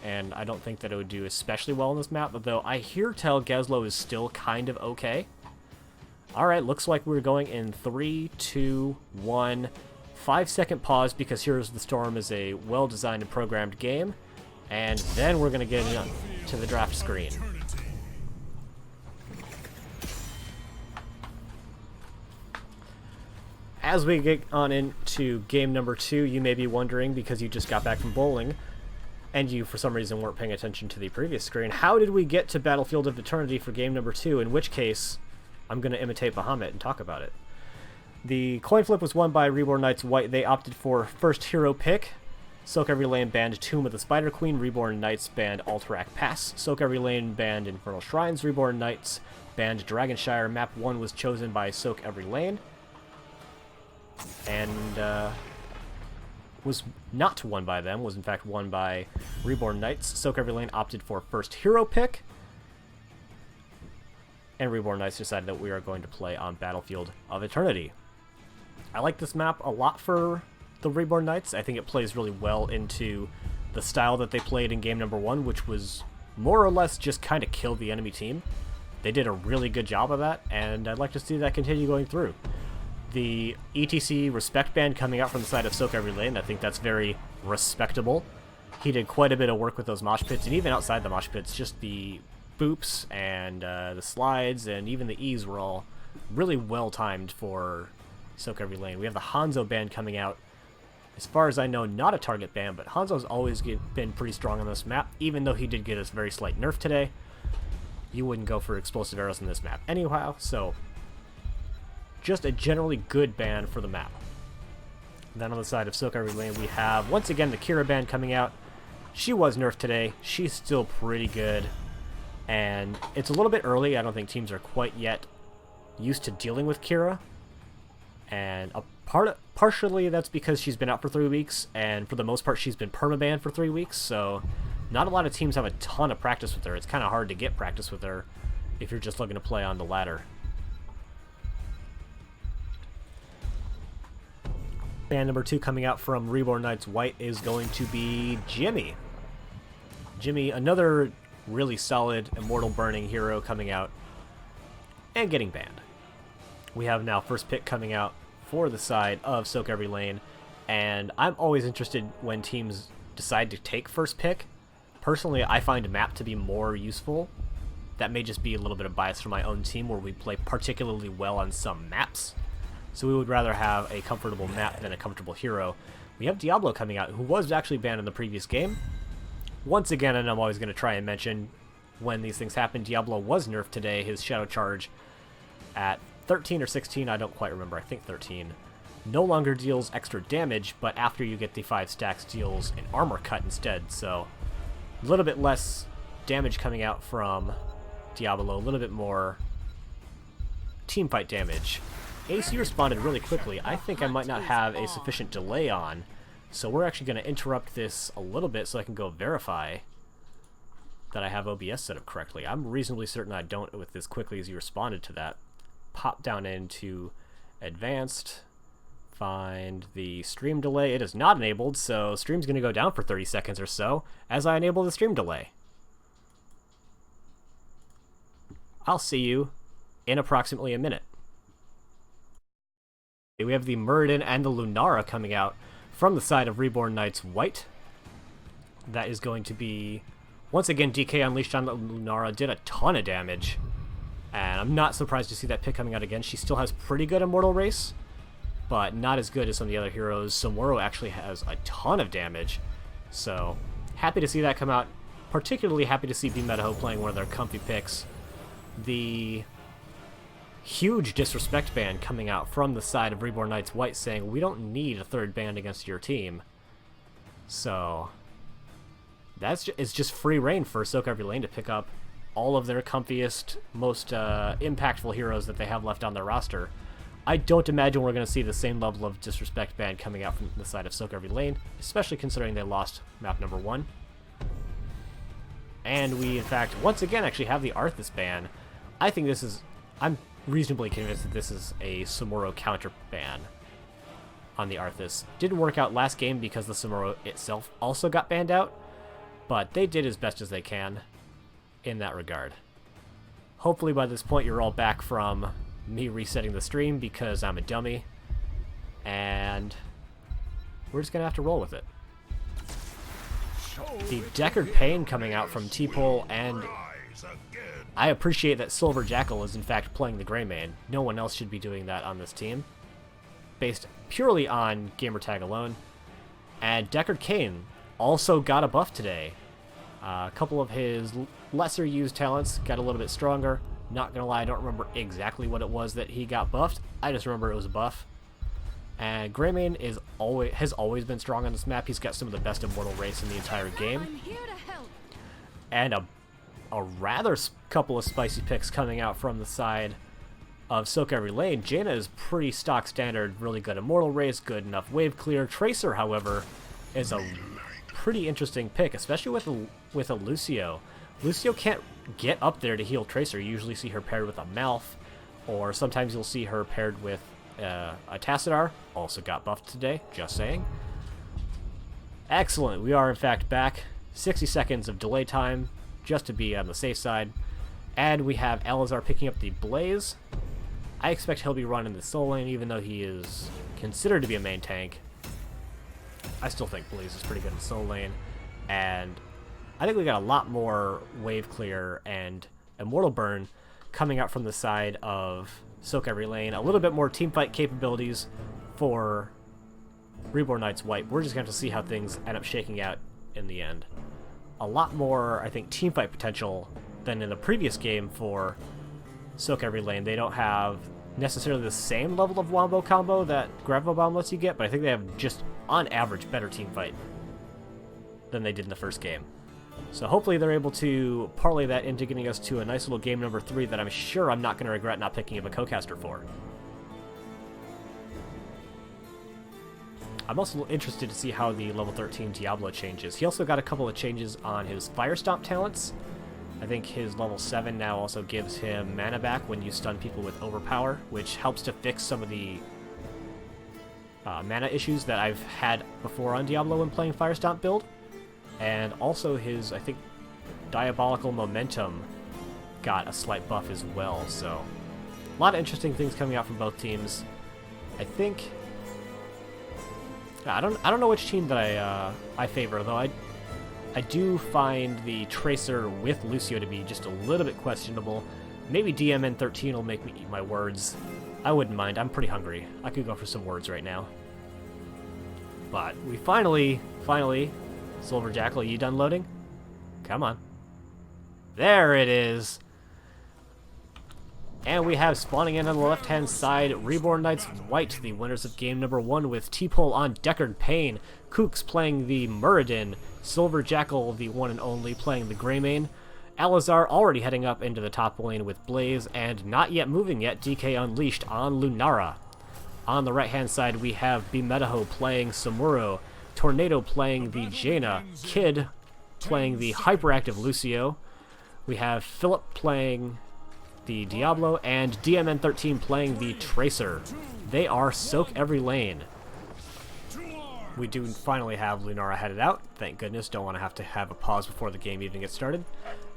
and I don't think that it would do especially well on this map, though I hear tell Gazlo is still kind of okay. Alright, looks like we're going in 3, 2, 1... 5-second pause because Heroes of the Storm is a well-designed and programmed game, and then we're going to get to the draft screen. As we get on into game number 2, you may be wondering, because you just got back from bowling, and you for some reason weren't paying attention to the previous screen, how did we get to Battlefield of Eternity for game number 2, in which case I'm going to imitate Bahamut and talk about it. The coin flip was won by Reborn Knights White. They opted for first hero pick. sOaK every lane banned Tomb of the Spider Queen. Reborn Knights banned Alterac Pass. sOaK every lane banned Infernal Shrines. Reborn Knights banned Dragonshire. Map 1 was chosen by sOaK every lane. And was not won by them. Was in fact won by Reborn Knights. sOaK every lane opted for first hero pick. And Reborn Knights decided that we are going to play on Battlefield of Eternity. I like this map a lot for the Reborn Knights. I think it plays really well into the style that they played in game number 1, which was more or less just kind of kill the enemy team. They did a really good job of that, and I'd like to see that continue going through. The ETC respect band coming out from the side of sOaK every lane, I think that's very respectable. He did quite a bit of work with those mosh pits, and even outside the mosh pits, just the boops and the slides and even the E's were all really well timed for sOaK every lane. We have the Hanzo band coming out. As far as I know, not a target band, but Hanzo's always been pretty strong on this map, even though he did get a very slight nerf today. You wouldn't go for explosive arrows in this map anyhow, so just a generally good band for the map. And then on the side of sOaK every lane, we have, once again, the Kira band coming out. She was nerfed today. She's still pretty good. And it's a little bit early. I don't think teams are quite yet used to dealing with Kira. And partially that's because she's been out for 3 weeks, and for the most part she's been permabanned for 3 weeks, so not a lot of teams have a ton of practice with her. It's kind of hard to get practice with her if you're just looking to play on the ladder. Band number 2 coming out from Reborn Knights White is going to be Jimmy. Jimmy, another really solid Immortal Burning hero coming out and getting banned. We have now first pick coming out for the side of sOaK every lane, and I'm always interested when teams decide to take first pick. Personally, I find a map to be more useful. That may just be a little bit of bias from my own team where we play particularly well on some maps, so we would rather have a comfortable map than a comfortable hero. We have Diablo coming out, who was actually banned in the previous game. Once again, and I'm always going to try and mention when these things happen, Diablo was nerfed today. His Shadow Charge at 13 or 16, I don't quite remember, I think 13, no longer deals extra damage, but after you get the 5 stacks deals an armor cut instead, so a little bit less damage coming out from Diablo, a little bit more teamfight damage. AC responded really quickly. I think I might not have a sufficient delay on, so we're actually going to interrupt this a little bit so I can go verify that I have OBS set up correctly. I'm reasonably certain I don't with as quickly as you responded to that. Pop down into advanced, find the stream delay. It is not enabled, so stream's going to go down for 30 seconds or so as I enable the stream delay. I'll see you in approximately a minute. We have the Muradin and the Lunara coming out from the side of Reborn Knights White. That is going to be, once again, DK Unleashed on the Lunara did a ton of damage. And I'm not surprised to see that pick coming out again. She still has pretty good Immortal Race, but not as good as some of the other heroes. Somoro actually has a ton of damage. So, happy to see that come out. Particularly happy to see B-Metaho playing one of their comfy picks. The huge disrespect ban coming out from the side of Reborn Knights White saying, we don't need a third ban against your team. So, it's just free reign for sOaK Every Lane to pick up all of their comfiest, most impactful heroes that they have left on their roster. I don't imagine we're going to see the same level of disrespect ban coming out from the side of sOaK Every Lane, especially considering they lost map number 1. And we, in fact, once again actually have the Arthas ban. I think this is... I'm reasonably convinced that this is a Somoro counter ban on the Arthas. Didn't work out last game because the Somoro itself also got banned out, but they did as best as they can in that regard. Hopefully by this point you're all back from me resetting the stream because I'm a dummy, and we're just gonna have to roll with it. The Deckard Pain coming out from T-Pole, and I appreciate that Silver Jackal is in fact playing the Greymane. No one else should be doing that on this team, based purely on gamertag alone. And Deckard Cain also got a buff today. A couple of his lesser used talents got a little bit stronger. Not gonna lie, I don't remember exactly what it was that he got buffed. I just remember it was a buff. And Greymane has always been strong on this map. He's got some of the best Immortal Race in the entire game. And a rather couple of spicy picks coming out from the side of sOaK Every Lane. Jaina is pretty stock standard, really good Immortal Race, good enough wave clear. Tracer, however, is a pretty interesting pick, especially with a Lucio. Lucio can't get up there to heal Tracer. You usually see her paired with a Malf, or sometimes you'll see her paired with a Tassadar. Also got buffed today, just saying. Excellent, we are in fact back. 60 seconds of delay time, just to be on the safe side. And we have Alizar picking up the Blaze. I expect he'll be running the Soul Lane, even though he is considered to be a main tank. I still think Blaze is pretty good in Soul Lane. And I think we got a lot more wave clear and Immortal Burn coming out from the side of sOaK Every Lane. A little bit more teamfight capabilities for Reborn Knights White. We're just going to have to see how things end up shaking out in the end. A lot more, I think, teamfight potential than in the previous game for sOaK Every Lane. They don't have necessarily the same level of Wombo combo that Gravel Bomb lets you get, but I think they have just, on average, better teamfight than they did in the first game. So hopefully they're able to parlay that into getting us to a nice little game number 3 that I'm sure I'm not going to regret not picking up a co-caster for. I'm also interested to see how the level 13 Diablo changes. He also got a couple of changes on his Fire Stomp talents. I think his level 7 now also gives him mana back when you stun people with Overpower, which helps to fix some of the mana issues that I've had before on Diablo when playing Fire Stomp build. And also his, I think, Diabolical Momentum got a slight buff as well. So a lot of interesting things coming out from both teams. I think I don't know which team that I favor, though. I do find the Tracer with Lucio to be just a little bit questionable. Maybe DMN13 will make me eat my words. I wouldn't mind. I'm pretty hungry. I could go for some words right now. But we finally, Silver Jackal, are you done loading? Come on. There it is. And we have spawning in on the left-hand side, Reborn Knights White, the winners of game number 1 with T-Pole on Deckard Pain, Kooks playing the Muradin, Silver Jackal, the one and only, playing the Greymane, Alizar already heading up into the top lane with Blaze, and not yet moving yet, DK Unleashed on Lunara. On the right-hand side, we have Bimetaho playing Samuro, Tornado playing the Jaina, Kid playing the hyperactive Lucio. We have Philip playing the Diablo, and DMN13 playing the Tracer. They are sOaK every lane. We do finally have Lunara headed out. Thank goodness, don't want to have a pause before the game even gets started.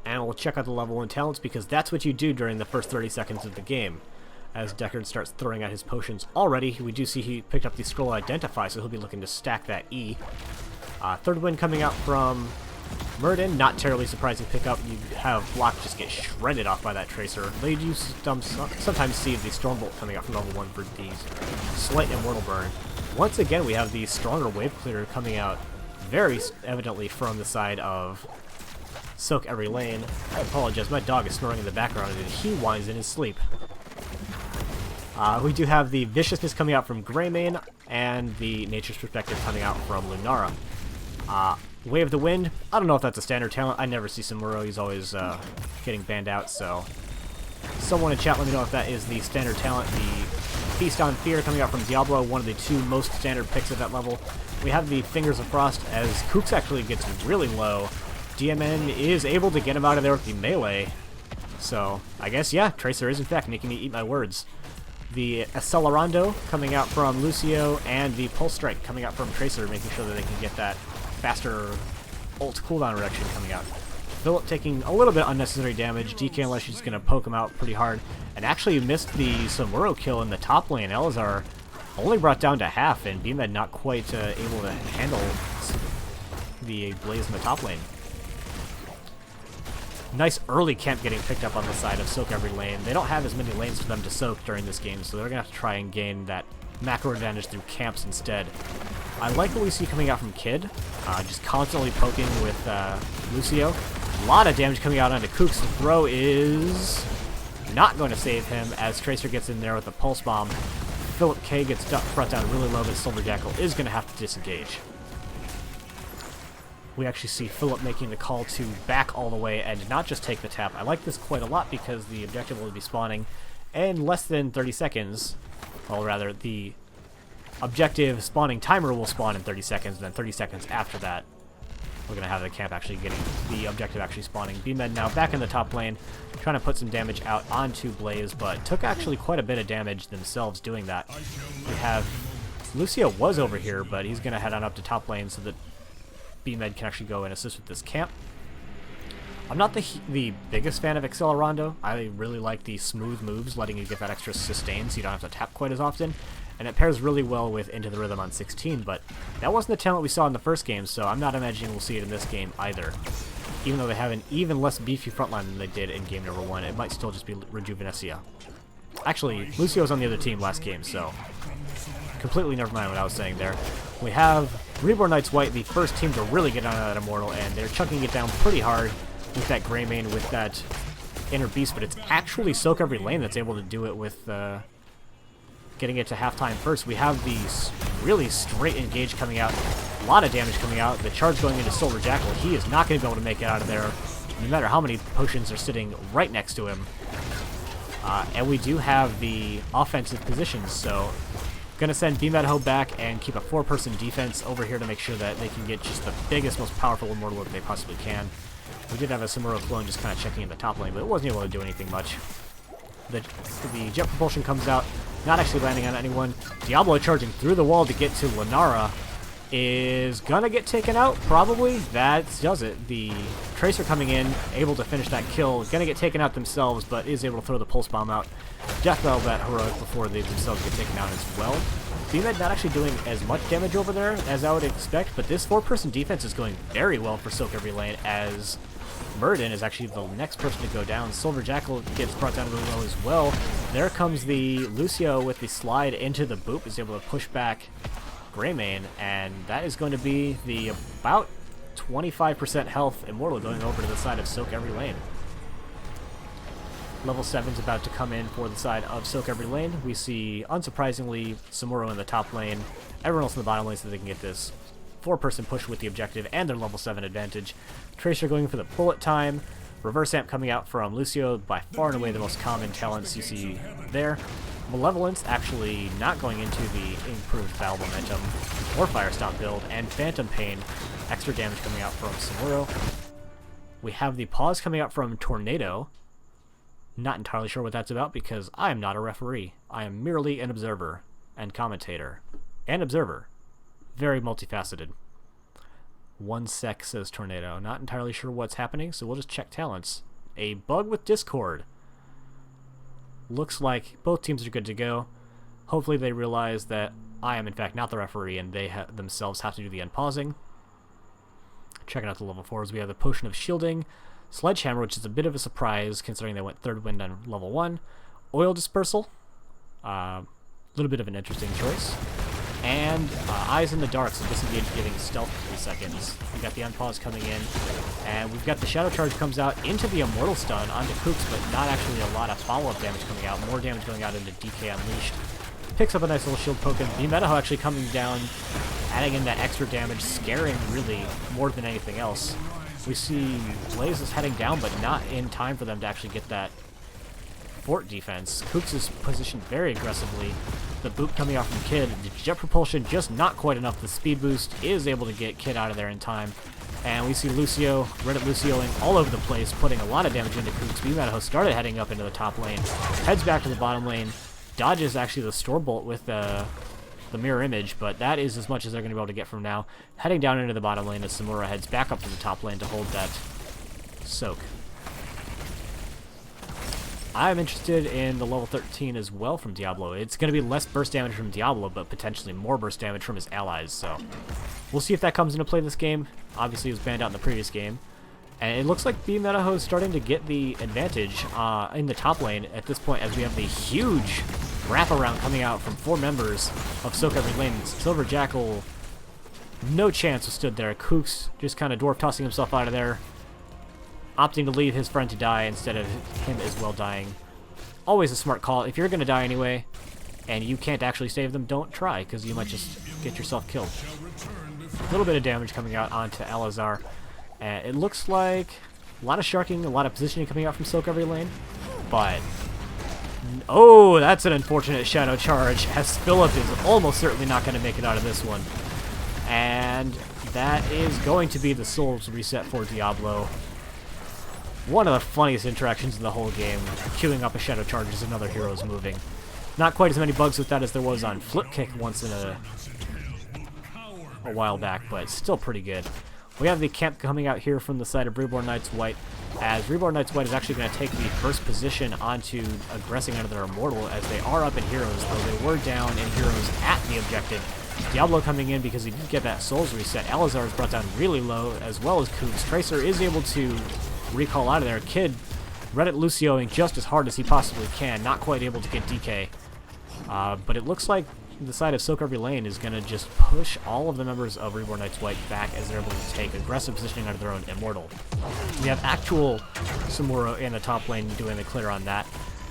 And we'll check out the level 1 talents, because that's what you do during the first 30 seconds of the game. As Deckard starts throwing out his potions already, we do see he picked up the scroll Identify, so he'll be looking to stack that E. Third wind coming out from Murden, not terribly surprising pickup. You have Block just get shredded off by that Tracer. They do sometimes see the Stormbolt coming out from level 1 for the slight Immortal Burn. Once again, we have the stronger Wave Clearer coming out very evidently from the side of sOaK every lane. I apologize, my dog is snoring in the background and he whines in his sleep. We do have the Viciousness coming out from Greymane, and the Nature's Perspective coming out from Lunara. Way of the Wind, I don't know if that's a standard talent. I never see Samuro, he's always getting banned out, so someone in chat let me know if that is the standard talent. The Feast on Fear coming out from Diablo, one of the two most standard picks at that level. We have the Fingers of Frost, as Kooks actually gets really low. DMN is able to get him out of there with the melee. So, I guess, yeah, Tracer is in fact making me eat my words. The Accelerando coming out from Lucio, and the Pulse Strike coming out from Tracer, making sure that they can get that faster ult cooldown reduction coming out. Philip taking a little bit unnecessary damage. DK unless she's going to poke him out pretty hard. And actually missed the Samuro kill in the top lane. Elazar only brought down to half, and BMed not quite able to handle the Blaze in the top lane. Nice early camp getting picked up on the side of sOaK every lane. They don't have as many lanes for them to sOaK during this game, so they're going to have to try and gain that macro advantage through camps instead. I like what we see coming out from Kid, just constantly poking with Lucio. A lot of damage coming out onto Kooks. The throw is not going to save him as Tracer gets in there with a Pulse Bomb. Philip K gets brought down really low, but Silver Jackal is going to have to disengage. We actually see Philip making the call to back all the way and not just take the tap. I like this quite a lot because the objective will be spawning in less than 30 seconds. Well, rather, the objective spawning timer will spawn in 30 seconds, and then 30 seconds after that, we're going to have the camp actually getting the objective actually spawning. BMed now back in the top lane, trying to put some damage out onto Blaze, but took actually quite a bit of damage themselves doing that. We have Lucio was over here, but he's going to head on up to top lane so that BMed can actually go and assist with this camp. I'm not the biggest fan of Accelerando. I really like the smooth moves, letting you get that extra sustain so you don't have to tap quite as often. And it pairs really well with Into the Rhythm on 16, but that wasn't the talent we saw in the first game, so I'm not imagining we'll see it in this game either. Even though they have an even less beefy frontline than they did in game number 1, it might still just be Rejuvenecia. Actually, Lucio was on the other team last game, so completely never mind what I was saying there. We have Reborn Knights White, the first team to really get on that Immortal, and they're chucking it down pretty hard with that Greymane, with that Inner Beast, but it's actually sOaK every lane that's able to do it with getting it to halftime first. We have these really straight engage coming out, a lot of damage coming out, the charge going into Silver Jackal. He is not going to be able to make it out of there, no matter how many potions are sitting right next to him. And we do have the offensive positions, so going to send Bimetaho back and keep a 4-person defense over here to make sure that they can get just the biggest, most powerful Immortal that they possibly can. We did have a Samuro clone just kind of checking in the top lane, but it wasn't able to do anything much. The Jet Propulsion comes out, not actually landing on anyone. Diablo charging through the wall to get to Lunara is gonna get taken out, probably. That does it. The Tracer coming in, able to finish that kill, gonna get taken out themselves, but is able to throw the Pulse Bomb out. Death Battle that heroic before they themselves get taken out as well. BMed not actually doing as much damage over there as I would expect, but this 4-person defense is going very well for sOaK every lane, as Murden is actually the next person to go down. Silver Jackal gets brought down really low as well. There comes the Lucio with the slide into the boop, is able to push back Greymane, and that is going to be the about 25% health Immortal going over to the side of sOaK every lane. Level 7's about to come in for the side of sOaK every lane. We see, unsurprisingly, Samuro in the top lane, everyone else in the bottom lane so they can get this 4-person push with the objective and their level 7 advantage. Tracer going for the bullet time. Reverse Amp coming out from Lucio, by far and away the most common talents you see there. Malevolence actually not going into the improved battle momentum or Fire Stomp build, and Phantom Pain, extra damage coming out from Samuro. We have the pause coming out from Tornado. Not entirely sure what that's about because I am not a referee. I am merely an observer and commentator and observer. Very multifaceted. 1 sec, says Tornado. Not entirely sure what's happening, so we'll just check talents. A bug with Discord. Looks like both teams are good to go. Hopefully they realize that I am in fact not the referee and they themselves have to do the unpausing. Checking out the level 4s, we have the Potion of Shielding, Sledgehammer, which is a bit of a surprise considering they went 3rd wind on level 1, Oil Dispersal, a little bit of an interesting choice, and Eyes in the Dark, so disengage giving stealth for 3 seconds. We got the unpause coming in, and we've got the Shadow Charge comes out into the Immortal Stun onto Kooks, but not actually a lot of follow-up damage coming out, more damage going out into DK Unleashed. Picks up a nice little shield poke, and Metaho actually coming down, adding in that extra damage, scaring really more than anything else. We see Blaze is heading down, but not in time for them to actually get that fort defense. Kooks is positioned very aggressively. The boot coming out from Kid, the jet propulsion just not quite enough. The speed boost is able to get Kid out of there in time. And we see Lucio, Reddit Lucioing all over the place, putting a lot of damage into Kooks. Metaho started heading up into the top lane, heads back to the bottom lane, dodges actually the Store Bolt with the mirror image, but that is as much as they're going to be able to get from now. Heading down into the bottom lane as Samura heads back up to the top lane to hold that sOaK. I'm interested in the level 13 as well from Diablo. It's going to be less burst damage from Diablo, but potentially more burst damage from his allies, so we'll see if that comes into play this game. Obviously, it was banned out in the previous game. And it looks like Metaho is starting to get the advantage in the top lane at this point, as we have the huge wraparound coming out from 4 members of sOaK every lane. Silver Jackal, no chance withstood there. Kooks just kind of dwarf tossing himself out of there, opting to leave his friend to die instead of him as well dying. Always a smart call. If you're going to die anyway, and you can't actually save them, don't try, because you might just get yourself killed. A little bit of damage coming out onto Alazar. It looks like a lot of sharking, a lot of positioning coming out from sOaK every lane, but oh, that's an unfortunate Shadow Charge, as Philip is almost certainly not going to make it out of this one. And that is going to be the Souls reset for Diablo. One of the funniest interactions in the whole game, queuing up a Shadow Charge as another hero is moving. Not quite as many bugs with that as there was on Flip Kick once in a while back, but still pretty good. We have the camp coming out here from the side of Reborn Knights White, as Reborn Knights White is actually going to take the first position onto aggressing under their Immortal, as they are up in Heroes, though they were down in Heroes at the objective. Diablo coming in because he did get that Souls reset. Alazar is brought down really low, as well as Kooks. Tracer is able to recall out of there. Kid, Reddit Lucioing just as hard as he possibly can, not quite able to get DK. But it looks like the side of sOaK every lane is going to just push all of the members of Reborn Knights White back as they're able to take aggressive positioning under their own Immortal. We have actual Samuro in the top lane doing the clear on that,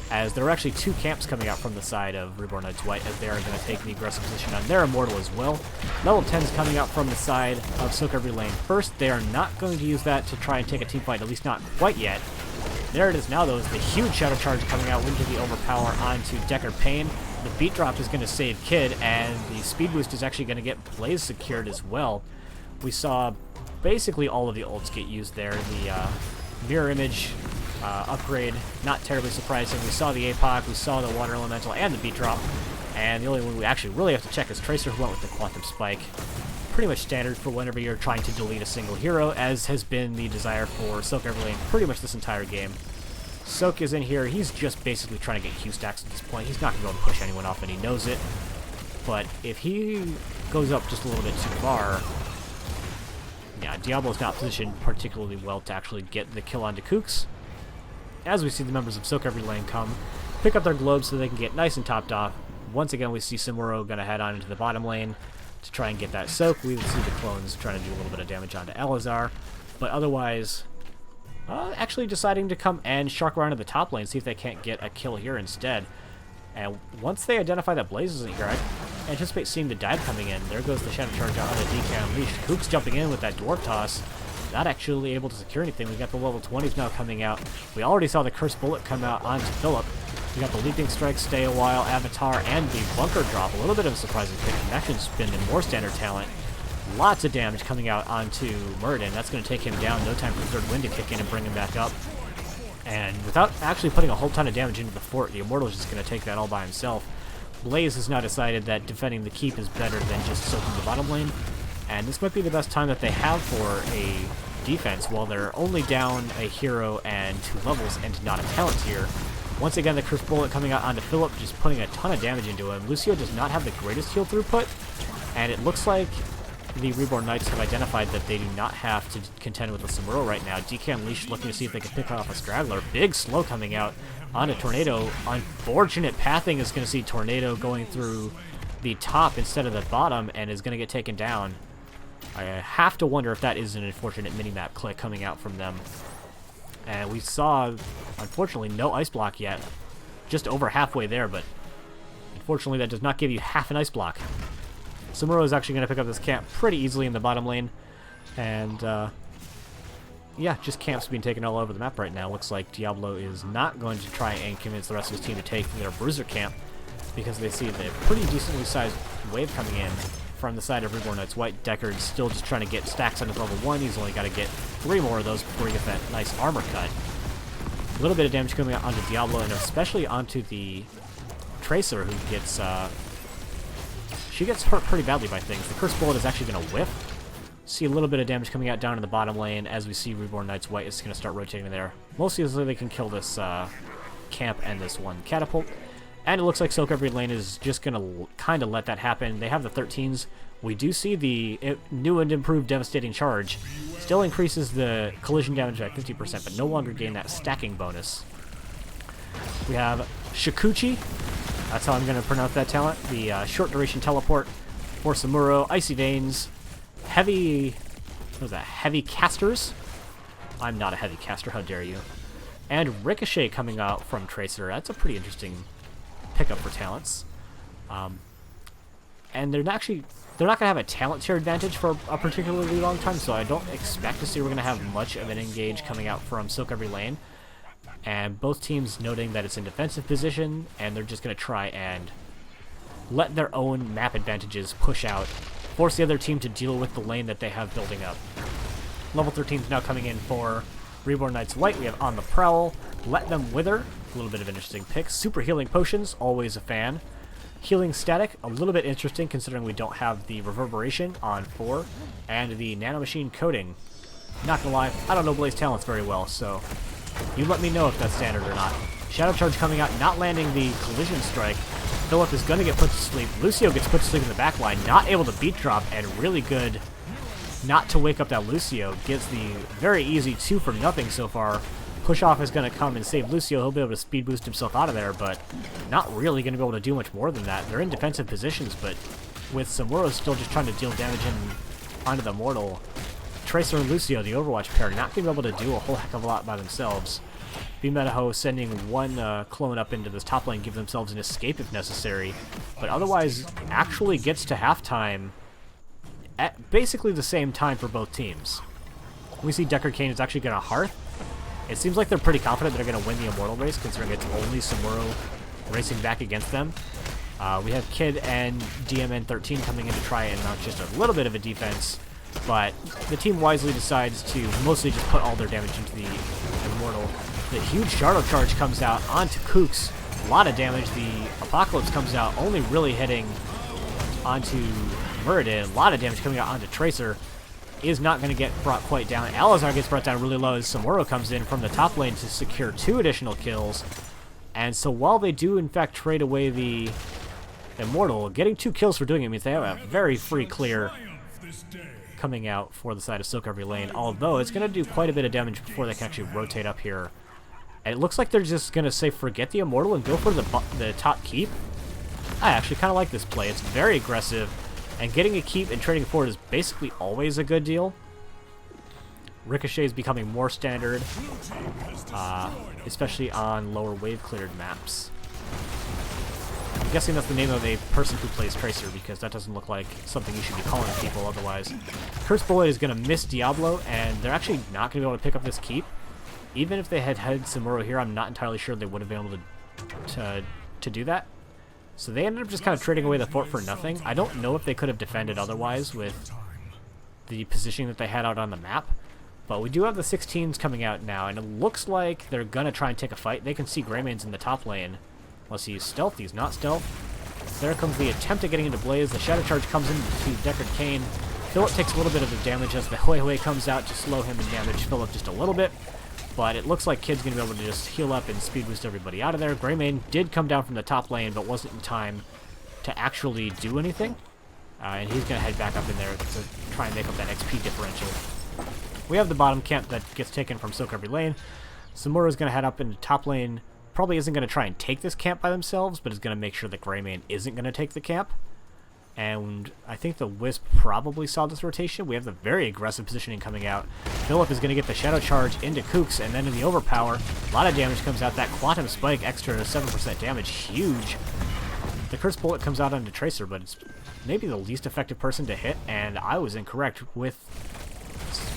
as there are actually 2 camps coming out from the side of Reborn Knights White, as they are going to take the aggressive position on their Immortal as well. Level 10s coming out from the side of sOaK every lane. First, they are not going to use that to try and take a team fight, at least not quite yet. There it is now, though, is the huge Shadow Charge coming out into the Overpower onto Decker Pain. The beat drop is going to save Kid, and the speed boost is actually going to get Blaze secured as well. We saw basically all of the ults get used there. The mirror image upgrade, not terribly surprising. We saw the APOC, we saw the Water Elemental, and the beat drop. And the only one we actually really have to check is Tracer, who went with the Quantum Spike. Pretty much standard for whenever you're trying to delete a single hero, as has been the desire for sOaK every lane pretty much this entire game. sOaK is in here. He's just basically trying to get Q stacks at this point. He's not going to be able to push anyone off, and he knows it. But if he goes up just a little bit too far, yeah, Diablo's not positioned particularly well to actually get the kill onto Kooks. As we see the members of sOaK every lane come, pick up their globes so they can get nice and topped off. Once again, we see Samuro going to head on into the bottom lane to try and get that sOaK. We see the clones trying to do a little bit of damage onto Alazar, but otherwise actually deciding to come and shark around to the top lane, see if they can't get a kill here instead. And once they identify that Blaze isn't here, I anticipate seeing the dive coming in. There goes the Shadow Charge out on the DK Unleashed. Kooks jumping in with that Dwarf Toss. not actually able to secure anything. We got the level 20s now coming out. We already saw the Cursed Bullet come out onto Philip. We got the Leaping Strike, Stay a While, Avatar, and the Bunker Drop. A little bit of a surprising pick. Connection's been in more standard talent. Lots of damage coming out onto Muradin. That's going to take him down. No time for Third Wind to kick in and bring him back up. And without actually putting a whole ton of damage into the fort, the Immortal is just going to take that all by himself. Blaze has now decided that defending the keep is better than just soaking the bottom lane. And this might be the best time that they have for a defense while they're only down a hero and 2 levels and not a talent tier. Once again, the Cursed Bullet coming out onto Philip, just putting a ton of damage into him. Lucio does not have the greatest heal throughput, and it looks like the Reborn Knights have identified that they do not have to contend with the Samuro right now. DK Unleashed looking to see if they can pick off a straggler. Big slow coming out onto Tornado. Unfortunate pathing is going to see Tornado going through the top instead of the bottom and is going to get taken down. I have to wonder if that is an unfortunate minimap click coming out from them. And we saw, unfortunately, no ice block yet. Just over halfway there, but unfortunately that does not give you half an ice block. Samuro is actually going to pick up this camp pretty easily in the bottom lane. And, yeah, just camps being taken all over the map right now. Looks like Diablo is not going to try and convince the rest of his team to take their Bruiser camp because they see the pretty decently sized wave coming in from the side of Reborn Knights White. Deckard's still just trying to get stacks on his level 1. He's only got to get 3 more of those before he gets that nice armor cut. A little bit of damage coming out onto Diablo, and especially onto the Tracer, who gets, she gets hurt pretty badly by things. The Cursed Bullet is actually going to whiff. See a little bit of damage coming out down in the bottom lane as we see Reborn Knights White is going to start rotating there. Mostly so they can kill this camp and this one catapult. And it looks like sOaK every lane is just going to kind of let that happen. They have the 13s. We do see the new and improved Devastating Charge. Still increases the collision damage by 50%, but no longer gain that stacking bonus. We have Shikuchi. That's how I'm going to pronounce that talent. The short duration teleport for Samuro. Icy Veins. Heavy... what is that? Heavy Casters? I'm not a heavy caster, how dare you. And Ricochet coming out from Tracer. That's a pretty interesting pickup for talents. And they're not going to have a talent tier advantage for a particularly long time, so I don't expect to see we're going to have much of an engage coming out from sOaK every lane. And both teams noting that it's in defensive position, and they're just going to try and let their own map advantages push out, force the other team to deal with the lane that they have building up. Level 13 is now coming in for Reborn Knights White. We have On the Prowl, Let Them Wither, a little bit of interesting picks. Super Healing Potions, always a fan. Healing Static, a little bit interesting considering we don't have the Reverberation on 4. And the Nanomachine Coating. Not gonna lie, I don't know Blaze talents very well, so you let me know if that's standard or not. Shadow Charge coming out, not landing the Collision Strike. Philip is gonna get put to sleep. Lucio gets put to sleep in the back line, not able to beat drop, and really good not to wake up that Lucio. Gets the very easy 2 for nothing so far. Push off is going to come and save Lucio. He'll be able to speed boost himself out of there, but not really going to be able to do much more than that. They're in defensive positions, but with Samuro still just trying to deal damage onto the Mortal, Tracer and Lucio, the Overwatch pair, not going to be able to do a whole heck of a lot by themselves. B-Metaho sending one clone up into this top lane, give themselves an escape if necessary, but otherwise actually gets to halftime at basically the same time for both teams. We see Deckard Cain is actually going to Hearth. It seems like they're pretty confident they're going to win the Immortal race, considering it's only Samuro racing back against them. We have Kid and DMN13 coming in to try and mount just a little bit of a defense, but the team wisely decides to mostly just put all their damage into the Immortal. The huge Shadow Charge comes out onto Kooks. A lot of damage. The Apocalypse comes out, only really hitting onto Muradin. A lot of damage coming out onto Tracer. Is not going to get brought quite down. Alizar gets brought down really low as Samuro comes in from the top lane to secure 2 additional kills. And so while they do in fact trade away the Immortal, getting 2 kills for doing it means they have a very free clear coming out for the side of sOaK every lane, although it's going to do quite a bit of damage before they can actually rotate up here. And it looks like they're just going to say forget the Immortal and go for the top keep. I actually kind of like this play. It's very aggressive. And getting a keep and trading forward is basically always a good deal. Ricochet is becoming more standard, especially on lower wave cleared maps. I'm guessing that's the name of a person who plays Tracer, because that doesn't look like something you should be calling people otherwise. Curse Bullet is going to miss Diablo, and they're actually not going to be able to pick up this keep. Even if they had headed Samuro here, I'm not entirely sure they would have been able to do that. So they ended up just kind of trading away the fort for nothing. I don't know if they could have defended otherwise with the positioning that they had out on the map. But we do have the 16s coming out now, and it looks like they're going to try and take a fight. They can see Greymane's in the top lane. Unless he's stealth, he's not stealth. There comes the attempt at getting into Blaze. The Shadow Charge comes into Deckard Cain. Philip takes a little bit of the damage as the Hui comes out to slow him and damage Philip just a little bit. But it looks like Kid's going to be able to just heal up and speed boost everybody out of there. Greymane did come down from the top lane, but wasn't in time to actually do anything. And he's going to head back up in there to try and make up that XP differential. We have the bottom camp that gets taken from sOaK every lane. Samura's going to head up into top lane. Probably isn't going to try and take this camp by themselves, but is going to make sure that Greymane isn't going to take the camp. And I think the Wisp probably saw this rotation. We have the very aggressive positioning coming out. Philip is going to get the Shadow Charge into Kooks, and then in the Overpower, a lot of damage comes out. That Quantum Spike extra 7% damage, huge. The Curse Bullet comes out onto Tracer, but it's maybe the least effective person to hit, and I was incorrect with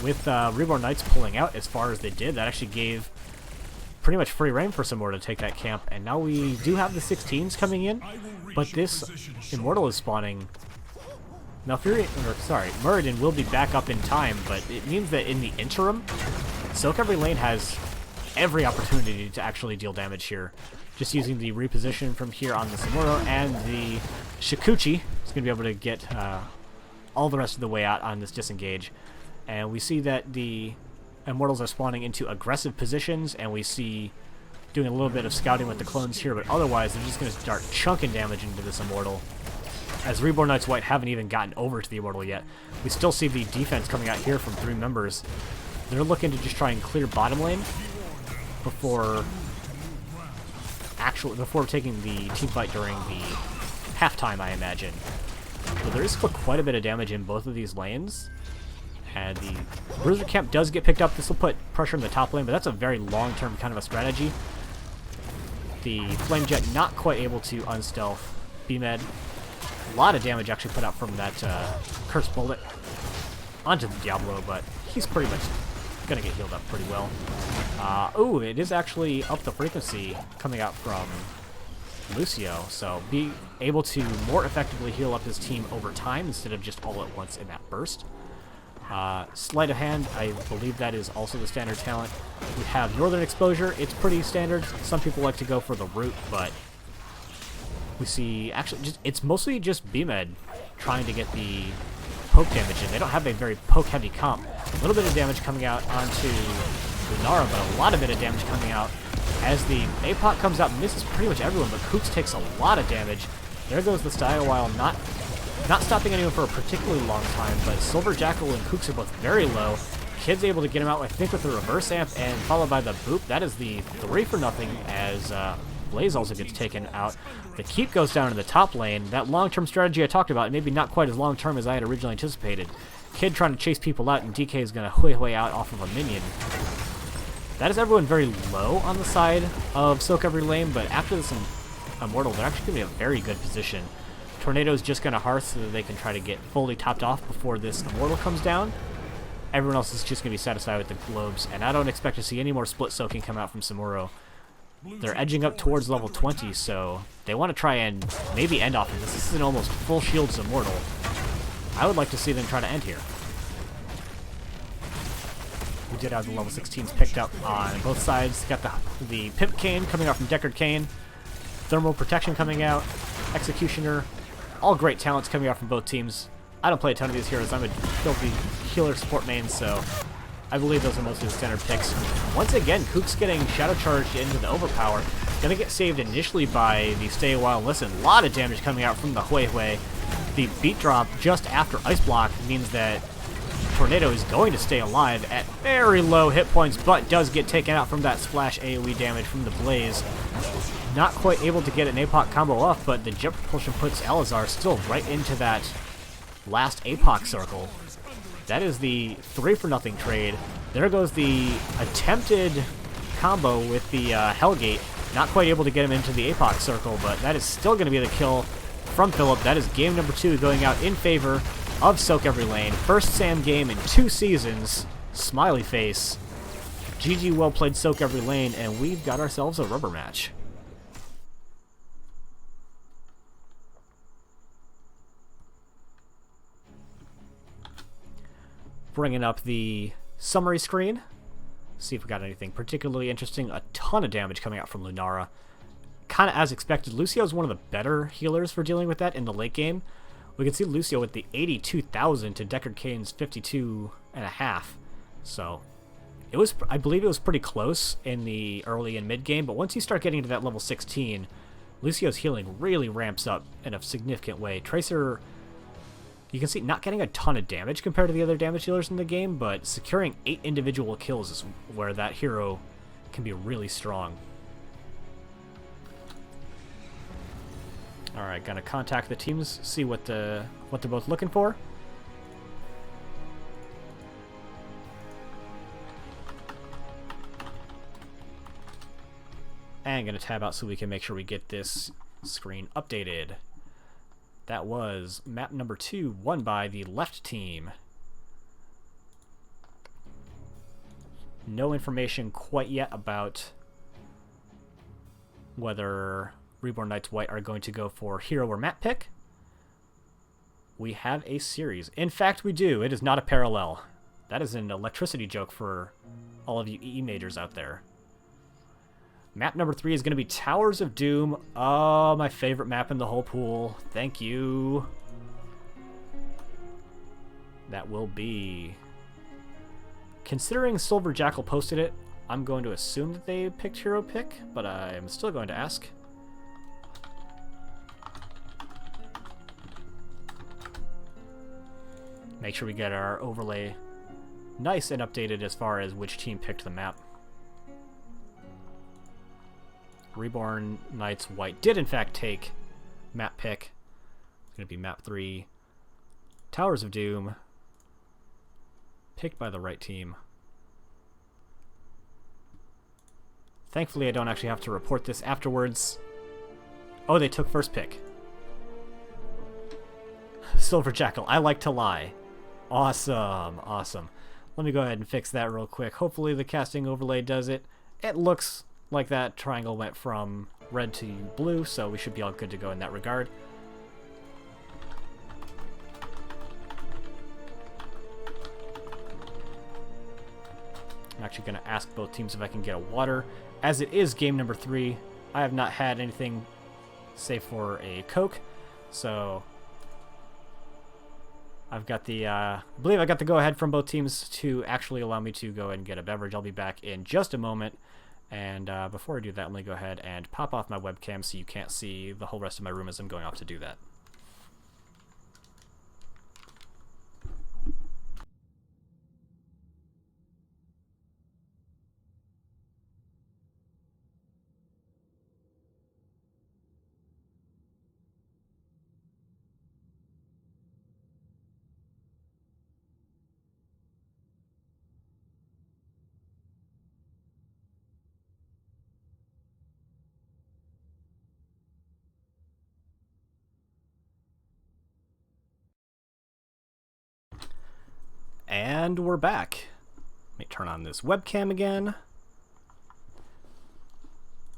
Reborn Knights pulling out as far as they did. That actually gave pretty much free reign for Samura to take that camp, and now we do have the 16s coming in, but this Immortal is spawning. Now Muradin will be back up in time, but it means that in the interim, sOaK every lane has every opportunity to actually deal damage here. Just using the reposition from here on the Samuro, and the Shikuchi is going to be able to get all the rest of the way out on this disengage. And we see that the Immortals are spawning into aggressive positions, and we see doing a little bit of scouting with the clones here, but otherwise they're just going to start chunking damage into this Immortal. As Reborn Knights White haven't even gotten over to the Immortal yet. We still see the defense coming out here from 3 members. They're looking to just try and clear bottom lane before taking the team fight during the halftime, I imagine. But there is still quite a bit of damage in both of these lanes. And the Bruiser camp does get picked up. This will put pressure in the top lane, but that's a very long-term kind of a strategy. The Flame Jet not quite able to unstealth B-Med. A lot of damage actually put out from that Curse Bullet onto the Diablo, but he's pretty much going to get healed up pretty well. Ooh, it is actually up the frequency coming out from Lucio, so be able to more effectively heal up his team over time instead of just all at once in that burst. Sleight of Hand, I believe that is also the standard talent. We have Northern Exposure, it's pretty standard. Some people like to go for the root, but we see, actually, it's mostly just B-Med trying to get the poke damage in. They don't have a very poke-heavy comp. A little bit of damage coming out onto Lunara, but a lot of bit of damage coming out as the APOC comes out and misses pretty much everyone, but Kooks takes a lot of damage. There goes the Style while not stopping anyone for a particularly long time, but Silver Jackal and Kooks are both very low. Kid's able to get him out, I think, with the reverse amp, and followed by the boop. That is the 3 for nothing as Blaze also gets taken out. The keep goes down in the top lane. That long-term strategy I talked about, maybe not quite as long-term as I had originally anticipated. Kid trying to chase people out, and DK is going to hui out off of a minion. That is everyone very low on the side of sOaK every lane, but after this Immortal, they're actually going to be in a very good position. Tornado's just going to Hearth so that they can try to get fully topped off before this Immortal comes down. Everyone else is just going to be satisfied with the globes, and I don't expect to see any more split soaking come out from Samuro. They're edging up towards level 20, so they want to try and maybe end off of this. This is an almost full shields Immortal. I would like to see them try to end here. We did have the level 16s picked up on both sides. Got the Pimp Cane coming out from Deckard Cain. Thermal Protection coming out. Executioner. All great talents coming out from both teams. I don't play a ton of these heroes. I'm a filthy healer support main, so I believe those are mostly the standard picks. Once again, Kooks getting Shadow Charged into the Overpower. Gonna get saved initially by the Stay a While and Listen. A lot of damage coming out from the Hui. The beat drop just after Ice Block means that Tornado is going to stay alive at very low hit points, but does get taken out from that splash AoE damage from the Blaze. Not quite able to get an APOC combo off, but the Jet Propulsion puts Alizar still right into that last APOC circle. That is the 3 for nothing trade. There goes the attempted combo with the Hellgate. Not quite able to get him into the APOC circle, but that is still going to be the kill from Philip. That is game number 2 going out in favor of sOaK Every Lane. First SAM game in 2 seasons. Smiley face. GG, well played sOaK Every Lane, and we've got ourselves a rubber match. Bringing up the summary screen. See if we got anything particularly interesting. A ton of damage coming out from Lunara. Kind of as expected. Lucio is one of the better healers for dealing with that in the late game. We can see Lucio with the 82,000 to Deckard Cain's 52.5. So it was, I believe it was pretty close in the early and mid game, but once you start getting to that level 16, Lucio's healing really ramps up in a significant way. Tracer, you can see, not getting a ton of damage compared to the other damage dealers in the game, but securing 8 individual kills is where that hero can be really strong. Alright, gonna contact the teams, see what they're both looking for. And gonna tab out so we can make sure we get this screen updated. That was map number 2, won by the left team. No information quite yet about whether Reborn Knights White are going to go for hero or map pick. We have a series. In fact, we do. It is not a parallel. That is an electricity joke for all of you EE majors out there. Map number 3 is going to be Towers of Doom. Oh, my favorite map in the whole pool. Thank you. That will be... Considering Silver Jackal posted it, I'm going to assume that they picked hero pick, but I'm still going to ask. Make sure we get our overlay nice and updated as far as which team picked the map. Reborn Knights White did in fact take map pick. It's going to be map 3. Towers of Doom. Picked by the right team. Thankfully I don't actually have to report this afterwards. Oh, they took first pick. Silver Jackal, I like to lie. Awesome, awesome. Let me go ahead and fix that real quick. Hopefully the casting overlay does it. It looks like that triangle went from red to blue, so we should be all good to go in that regard. I'm actually going to ask both teams if I can get a water. As it is game number 3, I have not had anything save for a Coke, so I've got the, I believe I got the go-ahead from both teams to actually allow me to go ahead and get a beverage. I'll be back in just a moment. And before I do that, let me go ahead and pop off my webcam so you can't see the whole rest of my room as I'm going off to do that. And we're back. Let me turn on this webcam again.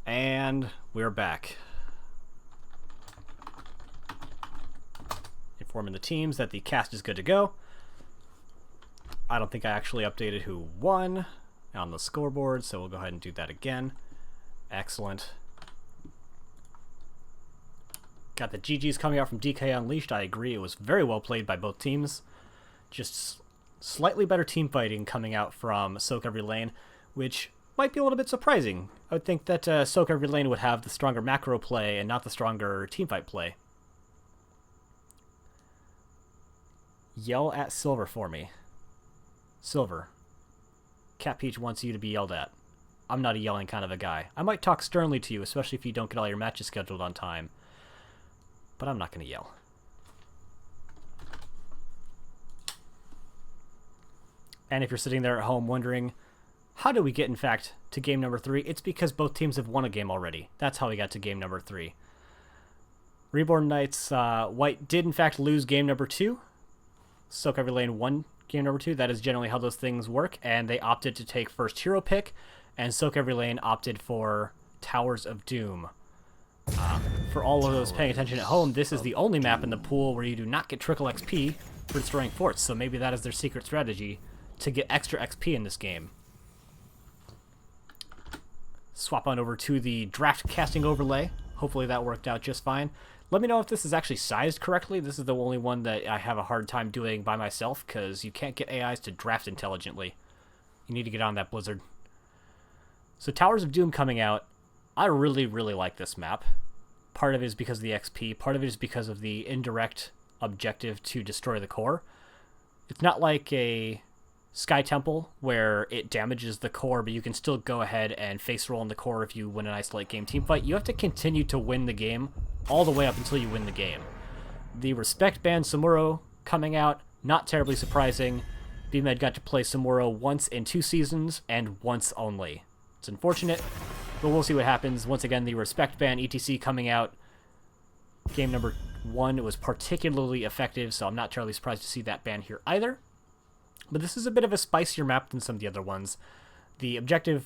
And we're back. Informing the teams that the cast is good to go. I don't think I actually updated who won on the scoreboard, so we'll go ahead and do that again. Excellent. Got the GGs coming out from DK Unleashed. I agree, it was very well played by both teams. Just slightly better team fighting coming out from sOaK Every Lane, which might be a little bit surprising. I would think that sOaK Every Lane would have the stronger macro play and not the stronger teamfight play. Yell at Silver for me. Silver. Cat Peach wants you to be yelled at. I'm not a yelling kind of a guy. I might talk sternly to you, especially if you don't get all your matches scheduled on time. But I'm not going to yell. And if you're sitting there at home wondering, How did we get, in fact, to game number 3? It's because both teams have won a game already. That's how we got to game number 3. Reborn Knights White did, in fact, lose game number 2. sOaK Every Lane won game number 2. That is generally how those things work, and they opted to take first hero pick, and sOaK Every Lane opted for Towers of Doom. For all of those paying attention at home, this is the only map in the pool where you do not get trickle XP for destroying forts, so maybe that is their secret strategy to get extra XP in this game. Swap on over to the draft casting overlay. Hopefully that worked out just fine. Let me know if this is actually sized correctly. This is the only one that I have a hard time doing by myself because you can't get AIs to draft intelligently. You need to get on that, Blizzard. So Towers of Doom coming out. I really, really like this map. Part of it is because of the XP. Part of it is because of the indirect objective to destroy the core. It's not like a Sky Temple where it damages the core, but you can still go ahead and face roll in the core if you win an isolate game teamfight. You have to continue to win the game all the way up until you win the game. The Respect Band Samuro coming out, not terribly surprising. BMed got to play Samuro once in 2 seasons and once only. It's unfortunate, but we'll see what happens. Once again, the Respect Band ETC coming out. Game number 1 was particularly effective, so I'm not terribly surprised to see that ban here either. But this is a bit of a spicier map than some of the other ones. The objective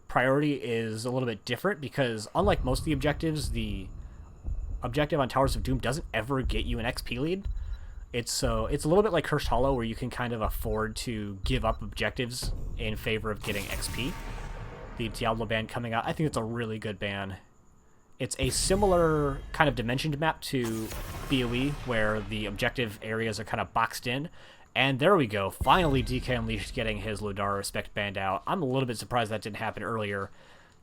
priority is a little bit different because unlike most of the objective on Towers of Doom doesn't ever get you an XP lead. It's a little bit like Cursed Hollow where you can kind of afford to give up objectives in favor of getting XP. The Diablo ban coming out, I think it's a really good ban. It's a similar kind of dimensioned map to BOE where the objective areas are kind of boxed in. And there we go. Finally, DK Unleashed getting his Lodara Respect band out. I'm a little bit surprised that didn't happen earlier,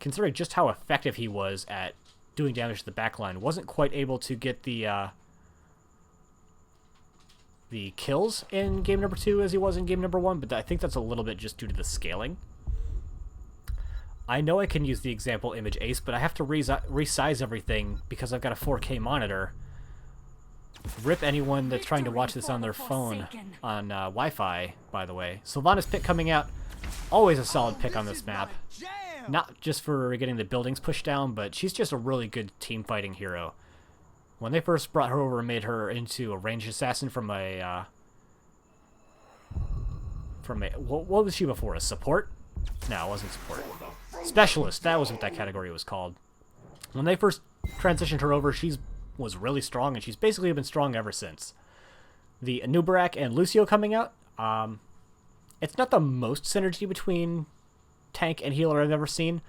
considering just how effective he was at doing damage to the backline. Wasn't quite able to get the kills in game number 2 as he was in game number 1, but I think that's a little bit just due to the scaling. I know I can use the example image Ace, but I have to resize everything because I've got a 4K monitor. Rip anyone that's trying to watch this on their phone on Wi-Fi, by the way. Sylvanas pick coming out. Always a solid pick on this map. Not just for getting the buildings pushed down, but she's just a really good team fighting hero. When they first brought her over and made her into a ranged assassin from a what was she before? A support? No, it wasn't support. Specialist. That was what that category was called. When they first transitioned her over, was really strong, and she's basically been strong ever since. The Anubarak and Lucio coming out, it's not the most synergy between tank and healer I've ever seen.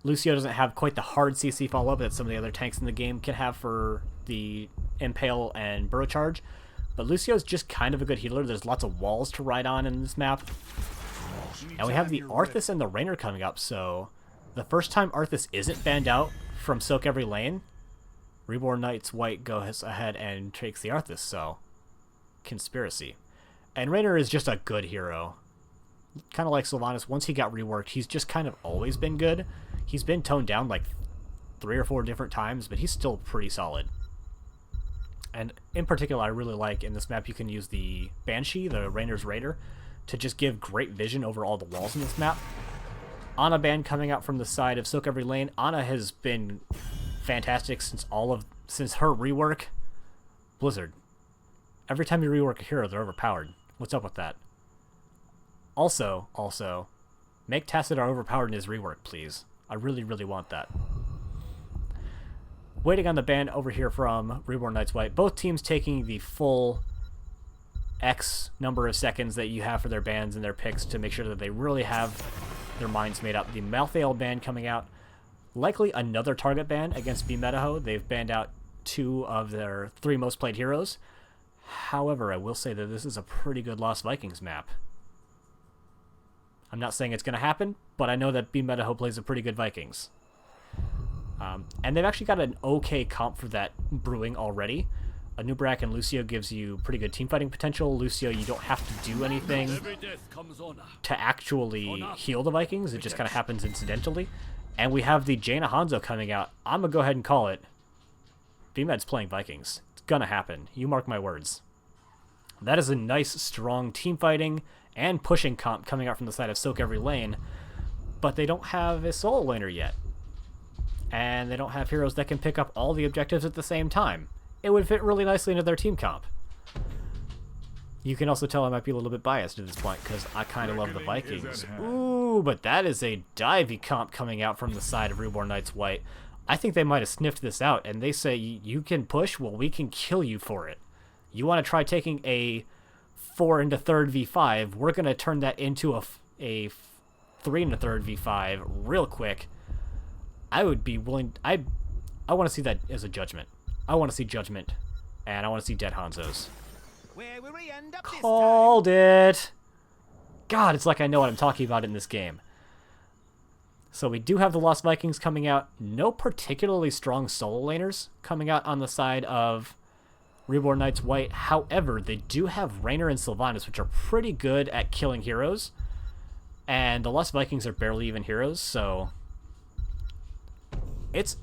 Lucio doesn't have quite the hard CC follow-up that some of the other tanks in the game can have for the Impale and Burrow Charge, but Lucio's just kind of a good healer. There's lots of walls to ride on in this map. And we have the Arthas and the Raynor coming up, so the first time Arthas isn't banned out from sOaK Every Lane, Reborn Knights White goes ahead and takes the Arthas, so conspiracy. And Raynor is just a good hero. Kind of like Sylvanas, once he got reworked, he's just kind of always been good. He's been toned down like 3 or 4 different times, but he's still pretty solid. And in particular, I really like in this map you can use the Banshee, the Raynor's Raider, to just give great vision over all the walls in this map. Ana ban coming out from the side of sOaK Every Lane. Ana has been fantastic since her rework. Blizzard. Every time you rework a hero, they're overpowered. What's up with that? Also, make Tassadar overpowered in his rework, please. I really, really want that. Waiting on the ban over here from Reborn Knights White. Both teams taking the full X number of seconds that you have for their bans and their picks to make sure that they really have their minds made up. The Malthael ban coming out. Likely another target ban against BMetaho. They've banned out 2 of their 3 most played heroes. However, I will say that this is a pretty good Lost Vikings map. I'm not saying it's going to happen, but I know that BMetaho plays a pretty good Vikings. And they've actually got an okay comp for that brewing already. Anubarak and Lucio gives you pretty good teamfighting potential. Lucio, you don't have to do anything to actually heal the Vikings. It just kind of happens incidentally. And we have the Jaina Hanzo coming out. I'm going to go ahead and call it. BMed's playing Vikings. It's going to happen. You mark my words. That is a nice, strong teamfighting and pushing comp coming out from the side of sOaK every lane, but they don't have a solo laner yet. And they don't have heroes that can pick up all the objectives at the same time. It would fit really nicely into their team comp. You can also tell I might be a little bit biased at this point, because I kind of love the Vikings. Ooh, but that is a divey comp coming out from the side of Reborn Knights White. I think they might have sniffed this out, and they say, you can push? Well, we can kill you for it. You want to try taking a 4 into third v5, we're going to turn that into a 3 into third v5 real quick. I would be willing... I want to see that as a judgment. I want to see judgment, and I want to see dead Hanzos. Where will we end up Called it! God, it's like I know what I'm talking about in this game. So we do have the Lost Vikings coming out. No particularly strong solo laners coming out on the side of Reborn Knights White. However, they do have Raynor and Sylvanas, which are pretty good at killing heroes. And the Lost Vikings are barely even heroes, so... It's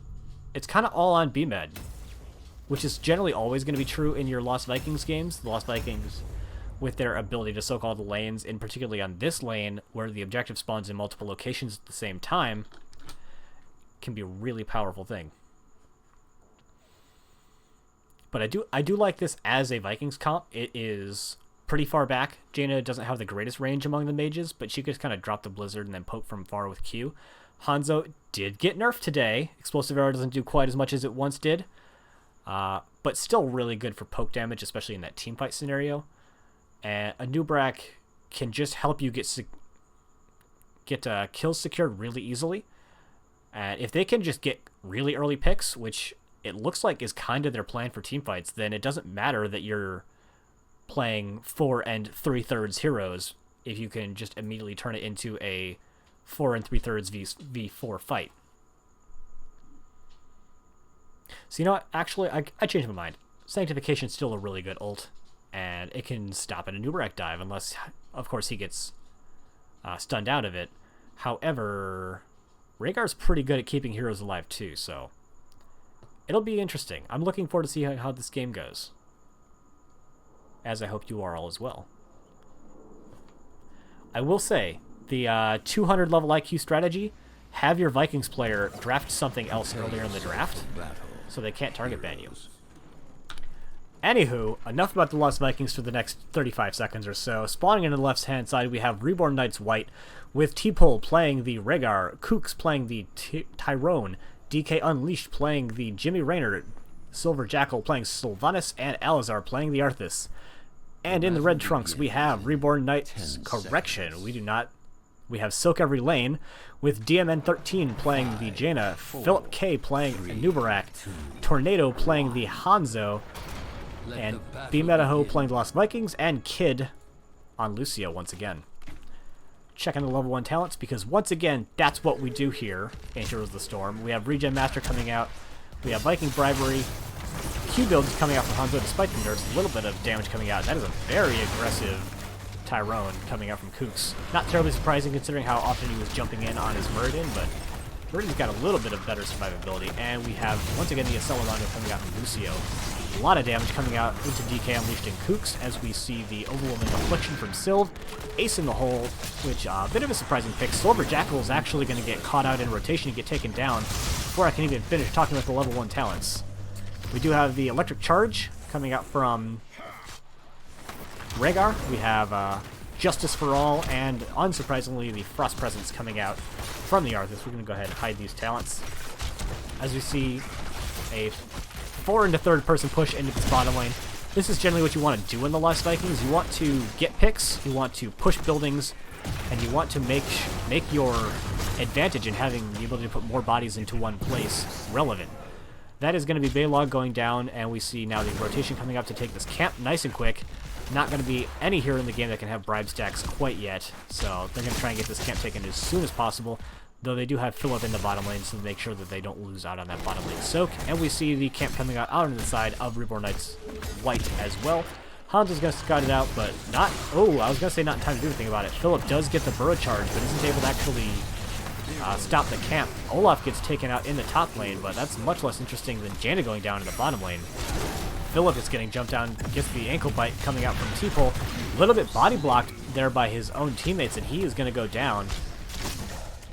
kind of all on BMed, which is generally always going to be true in your Lost Vikings games. The Lost Vikings, with their ability to soak all the lanes, and particularly on this lane, where the objective spawns in multiple locations at the same time, can be a really powerful thing. But I do like this as a Vikings comp. It is pretty far back. Jaina doesn't have the greatest range among the mages, but she could kind of drop the Blizzard and then poke from far with Q. Hanzo did get nerfed today. Explosive Arrow doesn't do quite as much as it once did, but still really good for poke damage, especially in that teamfight scenario. And a Nubrak can just help you get kills secured really easily. And if they can just get really early picks, which it looks like is kind of their plan for teamfights, then it doesn't matter that you're playing 4 and 3/3 heroes if you can just immediately turn it into a 4 and 3/3 v4 fight. So you know what? Actually, I changed my mind. Sanctification's still a really good ult, and it can stop at a Nubrak dive, unless, of course, he gets stunned out of it. However, Rhaegar's pretty good at keeping heroes alive too, so it'll be interesting. I'm looking forward to see how this game goes, as I hope you are all as well. I will say, the 200 level IQ strategy, have your Vikings player draft something else earlier in the draft, so they can't target ban you. Anywho, enough about the Lost Vikings for the next 35 seconds or so. Spawning in the left-hand side, we have Reborn Knights White, with T-Pole playing the Rhaegar, Kooks playing the Tyrone, DK Unleashed playing the Jimmy Raynor, Silver Jackal playing Sylvanas, and Alizar playing the Arthas. And in the red trunks, we have Reborn Knights... Correction, we have sOaK every lane, with DMN13 playing the Jaina, Philip K playing Nubarak, Tornado playing the Hanzo, and B-Metaho playing the Lost Vikings, and Kid on Lucio once again. Checking the level 1 talents, because once again, that's what we do here in Heroes of the Storm. We have Regen Master coming out, we have Viking Bribery, Q builds coming out from Hanzo despite the nerfs, a little bit of damage coming out. That is a very aggressive Tyrone coming out from Kooks. Not terribly surprising considering how often he was jumping in on his Muradin, but Muridan's got a little bit of better survivability. And we have, once again, the Accelerando coming out from Lucio. A lot of damage coming out into DK Unleashed and Kooks as we see the Overwhelming Affliction from Sylv, Ace in the hole, which a bit of a surprising pick. Silver Jackal is actually going to get caught out in rotation and get taken down before I can even finish talking about the level 1 talents. We do have the Electric Charge coming out from Rhaegar. We have Justice for All, and unsurprisingly, the Frost Presence coming out from the Arthas. We're going to go ahead and hide these talents. As we see a 4 into third person push into this bottom lane. This is generally what you want to do in the Lost Vikings. You want to get picks, you want to push buildings, and you want to make your advantage in having the ability to put more bodies into one place relevant. That is going to be Baylog going down, and we see now the rotation coming up to take this camp nice and quick. Not going to be any hero in the game that can have bribe stacks quite yet, so they're going to try and get this camp taken as soon as possible, though they do have Philip in the bottom lane, so make sure that they don't lose out on that bottom lane sOaK. And we see the camp coming out on the side of Reborn Knights White as well. Hanzo's going to scout it out, but not... Oh, I was going to say not in time to do anything about it. Philip does get the burrow charge, but isn't able to actually stop the camp. Olaf gets taken out in the top lane, but that's much less interesting than Jaina going down in the bottom lane. Philip is getting jumped down, gets the ankle bite coming out from T-Pole. A little bit body blocked there by his own teammates, and he is going to go down.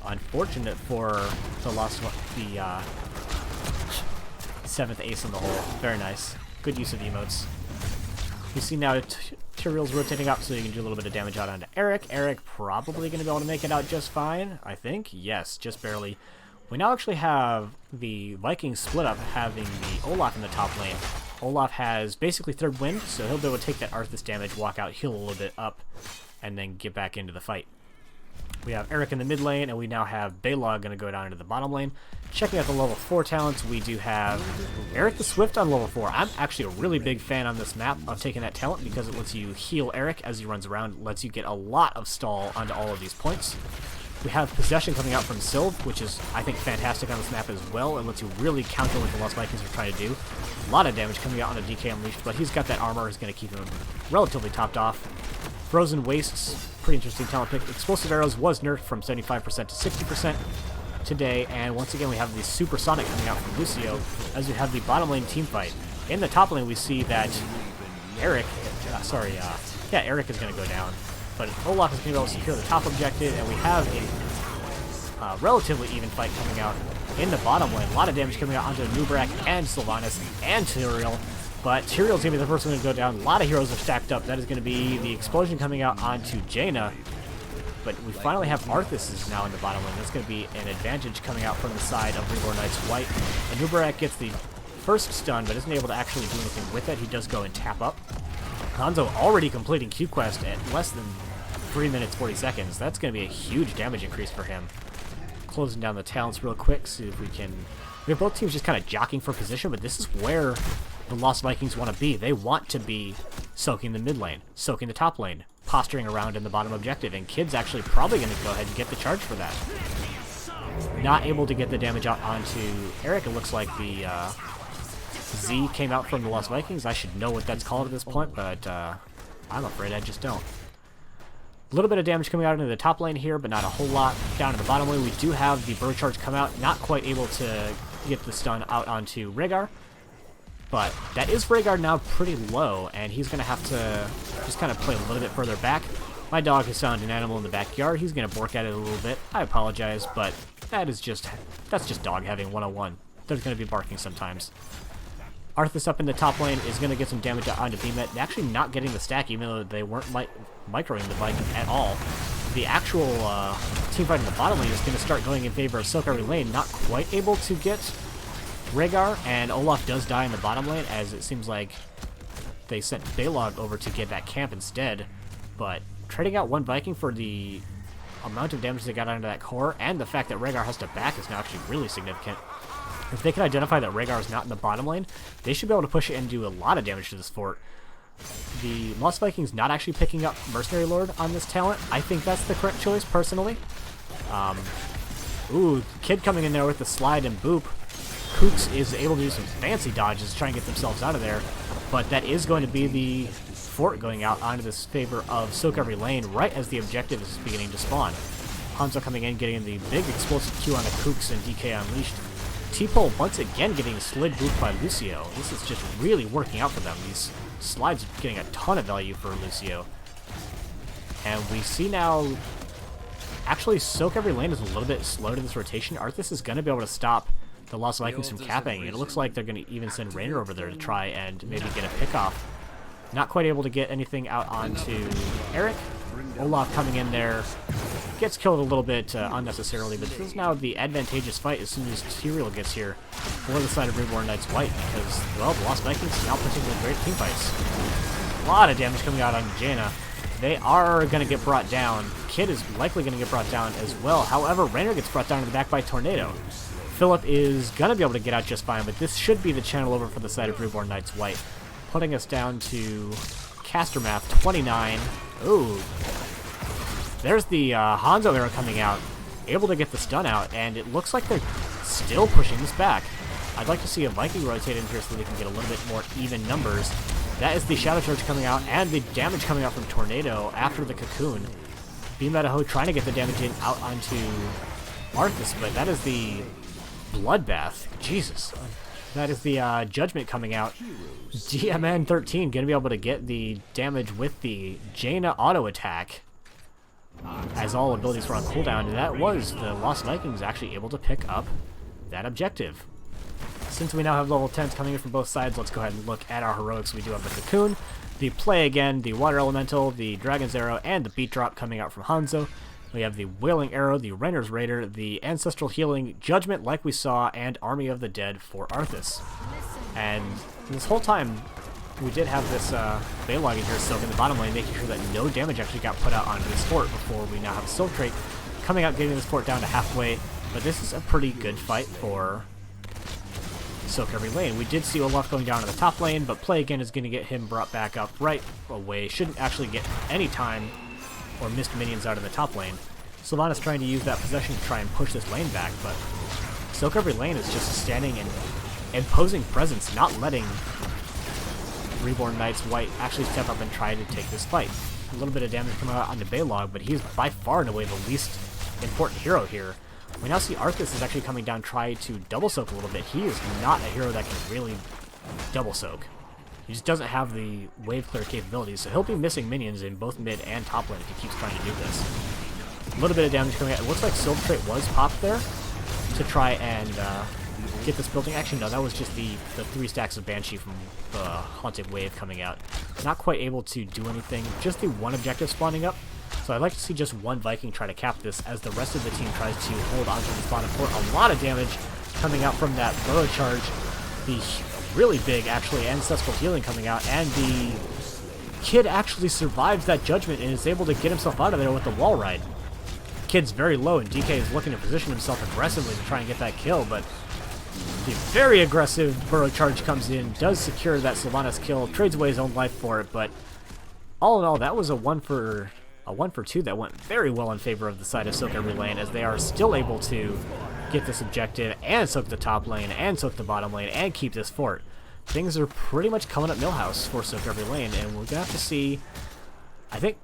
Unfortunate for the lost one, the 7th ace in the hole. Very nice. Good use of emotes. You see now Tyrael's rotating up so you can do a little bit of damage out onto Eric. Eric probably going to be able to make it out just fine, I think. Yes, just barely. We now actually have the Vikings split up, having the Olaf in the top lane. Olaf has basically third wind, so he'll be able to take that Arthas damage, walk out, heal a little bit up, and then get back into the fight. We have Eric in the mid lane, and we now have Balog going to go down into the bottom lane. Checking out the level 4 talents, we do have Eric the Swift on level 4. I'm actually a really big fan on this map of taking that talent because it lets you heal Eric as he runs around, lets you get a lot of stall onto all of these points. We have Possession coming out from Sylv, which is, I think, fantastic on this map as well. It lets you really counter what the Lost Vikings are trying to do. A lot of damage coming out on a DK Unleashed, but he's got that armor, is going to keep him relatively topped off. Frozen Wastes, pretty interesting talent pick. Explosive Arrows was nerfed from 75% to 60% today, and once again we have the Supersonic coming out from Lucio as we have the bottom lane team fight. In the top lane we see that Eric, Eric is going to go down, but Olaf is going to be able to secure the top objective, and we have a relatively even fight coming out in the bottom lane. A lot of damage coming out onto Nubrak and Sylvanas and Tyrael. But Tyrael's going to be the first one to go down. A lot of heroes are stacked up. That is going to be the explosion coming out onto Jaina. But we finally have Arthas is now in the bottom lane. That's going to be an advantage coming out from the side of Reborn Knights White. And Nubrak gets the first stun, but isn't able to actually do anything with it. He does go and tap up. Hanzo already completing Q Quest at less than 3 minutes 40 seconds. That's going to be a huge damage increase for him. Closing down the talents real quick, see if we can... We have both teams just kind of jockeying for position, but this is where the Lost Vikings want to be. They want to be soaking the mid lane, soaking the top lane, posturing around in the bottom objective, and Kid's actually probably going to go ahead and get the charge for that. Not able to get the damage out onto Eric. It looks like the Z came out from the Lost Vikings. I should know what that's called at this point, but I'm afraid I just don't. A little bit of damage coming out into the top lane here, but not a whole lot. Down in the bottom lane, we do have the bird charge come out. Not quite able to get the stun out onto Rhaegar, but that is Rhaegar now pretty low, and he's going to have to just kind of play a little bit further back. My dog has found an animal in the backyard. He's going to bork at it a little bit. I apologize, but that's just dog having 101. There's going to be barking sometimes. Arthas up in the top lane is going to get some damage onto Beamet. Actually not getting the stack, even though they weren't microing the Viking at all. The actual team fight in the bottom lane is going to start going in favor of sOaK every lane. Not quite able to get Rhaegar, and Olaf does die in the bottom lane, as it seems like they sent Balog over to get that camp instead. But trading out one Viking for the amount of damage they got onto that core, and the fact that Rhaegar has to back is now actually really significant. If they can identify that Rhaegar is not in the bottom lane, they should be able to push it and do a lot of damage to this fort. The Lost Vikings not actually picking up Mercenary Lord on this talent. I think that's the correct choice, personally. Ooh, Kid coming in there with the slide and boop. Kooks is able to do some fancy dodges to try and get themselves out of there, but that is going to be the fort going out onto this favor of sOaK every lane right as the objective is beginning to spawn. Hanzo coming in, getting the big explosive Q on the Kooks and DK Unleashed. T-Pole once again getting slid booped by Lucio. This is just really working out for them. These slides are getting a ton of value for Lucio. And we see now, actually sOaK every lane is a little bit slow to this rotation. Arthas is going to be able to stop the Lost Vikings from capping. It looks like they're going to even send Raynor over there to try and maybe get a pickoff. Not quite able to get anything out onto Eric. Olaf coming in there, gets killed a little bit unnecessarily, but this is now the advantageous fight as soon as Tyrael gets here for the side of Reborn Knights White, because, well, the Lost Vikings now particularly great team fights. A lot of damage coming out on Jaina. They are going to get brought down. Kid is likely going to get brought down as well. However, Raynor gets brought down in the back by Tornado. Philip is going to be able to get out just fine, but this should be the channel over for the side of Reborn Knights White, putting us down to caster math 29. Ooh. There's the Hanzo arrow coming out, able to get the stun out, and it looks like they're still pushing this back. I'd like to see a Viking rotate in here so they can get a little bit more even numbers. That is the Shadow Charge coming out, and the damage coming out from Tornado after the Cocoon. Beametaho trying to get the damage in out onto Arthas, but that is the Bloodbath. Jesus. That is the Judgment coming out. DMN13 going to be able to get the damage with the Jaina auto attack. as all abilities were on cooldown, and that was the Lost Vikings actually able to pick up that objective. Since we now have level 10s coming in from both sides, let's go ahead and look at our heroics. We do have the Cocoon, the Play Again, the Water Elemental, the Dragon's Arrow, and the Beat Drop coming out from Hanzo. We have the Wailing Arrow, the Renner's Raider, the Ancestral Healing, Judgment like we saw, and Army of the Dead for Arthas. And this whole time, we did have this Baylog in here, Silk in the bottom lane, making sure that no damage actually got put out onto this fort before we now have a Silk trait coming out, getting this fort down to halfway. But this is a pretty good fight for sOaK every lane. We did see Olaf going down in the top lane, but Play Again is going to get him brought back up right away. Shouldn't actually get any time or missed minions out in the top lane. Sylvanas trying to use that possession to try and push this lane back, but sOaK every lane is just standing and imposing presence, not letting Reborn Knights White actually step up and try to take this fight. A little bit of damage coming out onto Baylog, but he's by far and away the least important hero here. We now see Arthas is actually coming down, try to double soak a little bit. He is not a hero that can really double soak. He just doesn't have the wave clear capabilities, so he'll be missing minions in both mid and top lane if he keeps trying to do this. A little bit of damage coming out. It looks like Silk trait was popped there to try and get this building. Actually, no, that was just the 3 stacks of Banshee from the Haunted Wave coming out. Not quite able to do anything. Just the one objective spawning up. So I'd like to see just one Viking try to cap this as the rest of the team tries to hold onto the bottom fort. A lot of damage coming out from that burrow charge. The really big, actually, ancestral healing coming out. And the Kid actually survives that judgment and is able to get himself out of there with the wall ride. Kid's very low, and DK is looking to position himself aggressively to try and get that kill, but the very aggressive burrow charge comes in, does secure that Sylvanas kill, trades away his own life for it, but all in all, that was a 1 for 2 that went very well in favor of the side of sOaK every lane, as they are still able to get this objective and soak the top lane and soak the bottom lane and keep this fort. Things are pretty much coming up Millhouse for sOaK every lane, and we're going to have to see, I think,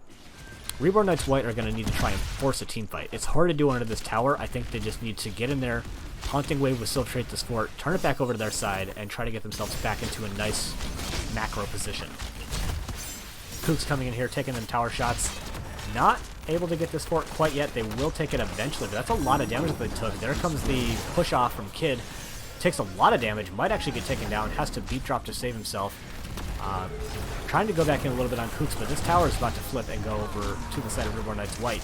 Reborn Knights White are going to need to try and force a team fight. It's hard to do under this tower. I think they just need to get in there, Haunting Wave with Siltrate this fort, turn it back over to their side, and try to get themselves back into a nice macro position. Kook's coming in here, taking them tower shots. Not able to get this fort quite yet. They will take it eventually, but that's a lot of damage that they took. There comes the push off from Kid. Takes a lot of damage, might actually get taken down, has to beat drop to save himself. Trying to go back in a little bit on Kooks, but this tower is about to flip and go over to the side of Reborn Knights White.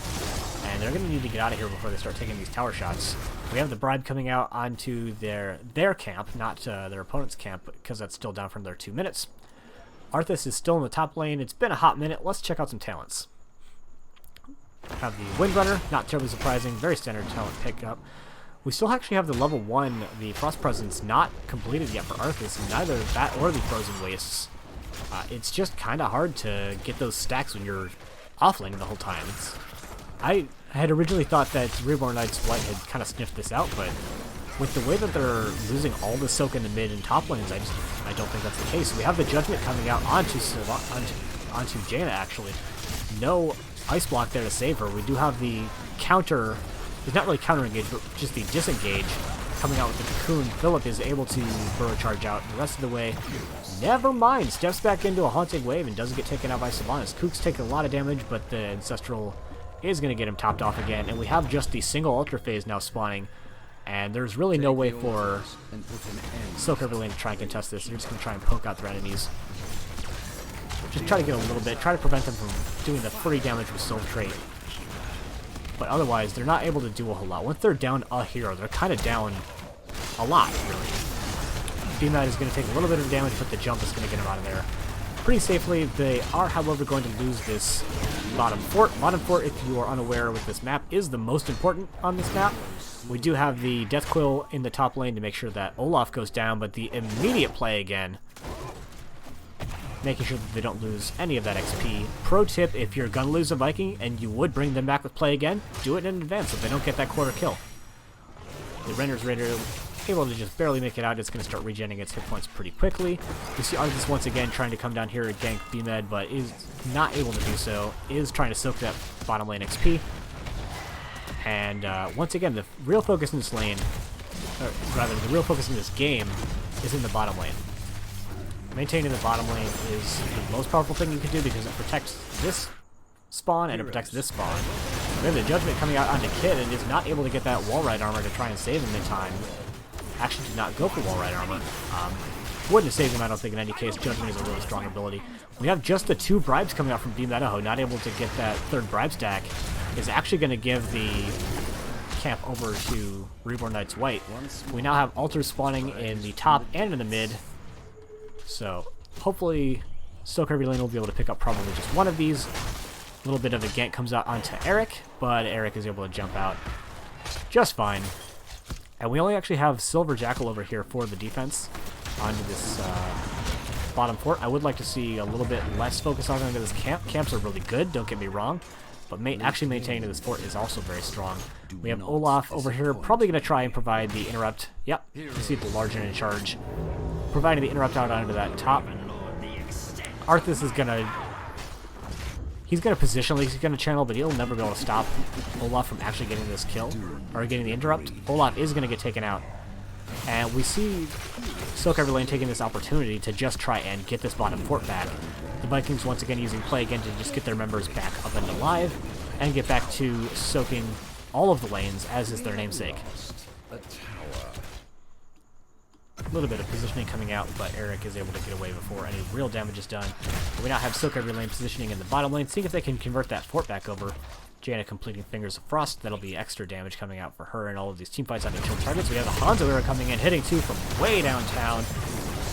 And they're going to need to get out of here before they start taking these tower shots. We have the bribe coming out onto their camp, not their opponent's camp, because that's still down from their 2 minutes. Arthas is still in the top lane. It's been a hot minute. Let's check out some talents. Have the Windrunner, not terribly surprising, very standard talent pickup. We still actually have the level 1, the Frost Presence, not completed yet for Arthas, neither that or the Frozen Wastes. It's just kind of hard to get those stacks when you're offlaning the whole time. I had originally thought that Reborn Knights White had kind of sniffed this out, but with the way that they're losing all the soak in the mid and top lanes, I don't think that's the case. We have the Judgment coming out onto Jaina, actually. No ice block there to save her. We do have the counter, it's not really counter engage, but just the disengage coming out with the Cocoon. Philip is able to burrow charge out the rest of the way. Never mind, steps back into a Haunting Wave and doesn't get taken out by Sylvanas. Kook's taking a lot of damage, but the Ancestral is going to get him topped off again, and we have just the single Ultra Phase now spawning, and there's really no way for sOaK every lane to try and contest this. They're just going to try and poke out their enemies. Just try to get a little bit, try to prevent them from doing the free damage with Soul Trait. But otherwise, they're not able to do a whole lot. Once they're down a hero, they're kind of down a lot, really. BMAT is going to take a little bit of damage, but the jump is going to get him out of there pretty safely. They are, however, going to lose this bottom fort. Bottom fort, if you are unaware with this map, is the most important on this map. We do have the Death Quill in the top lane to make sure that Olaf goes down, but the immediate play again, making sure that they don't lose any of that XP. Pro tip, if you're going to lose a Viking and you would bring them back with play again, do it in advance so they don't get that quarter kill. The Renner's Raider able to just barely make it out. It's going to start regenerating its hit points pretty quickly. We see Arthas once again trying to come down here and gank BMed, but is not able to do so. Is trying to soak that bottom lane XP. And once again, the real focus in this lane, or rather, the real focus in this game is in the bottom lane. Maintaining the bottom lane is the most powerful thing you can do because it protects this spawn and it protects this spawn. We have the Judgment coming out onto Kid and is not able to get that wall ride armor to try and save him in time. Actually did not go for wall ride armor. Wouldn't have saved him, I don't think, in any case. Judgment is a really strong ability. We have just the 2 bribes coming out from Beam Idaho, not able to get that 3rd bribe stack, is actually going to give the camp over to Reborn Knights White. We now have altars spawning in the top and in the mid, so hopefully sOaK Every Lane will be able to pick up probably just one of these. A little bit of a gank comes out onto Eric, but Eric is able to jump out just fine. And we only actually have Silver Jackal over here for the defense onto this bottom fort. I would like to see a little bit less focus on into this camp. Camps are really good, don't get me wrong, but actually maintaining this fort is also very strong. We have Olaf over here, probably going to try and provide the interrupt. Yep, you see the large in charge. Providing the interrupt out onto that top. Arthas is going to... He's going to positionally, he's going to channel, but he'll never be able to stop Olaf from actually getting this kill, or getting the interrupt. Olaf is going to get taken out. And we see sOaK Every Lane taking this opportunity to just try and get this bottom fort back. The Vikings once again using play again to just get their members back up and alive, and get back to soaking all of the lanes, as is their namesake. A little bit of positioning coming out, but Eric is able to get away before any real damage is done. We now have sOaK Every Lane positioning in the bottom lane, seeing if they can convert that fort back over. Jaina completing Fingers of Frost. That'll be extra damage coming out for her and all of these teamfights on the kill targets. We have the Hanzo era coming in, hitting 2 from way downtown.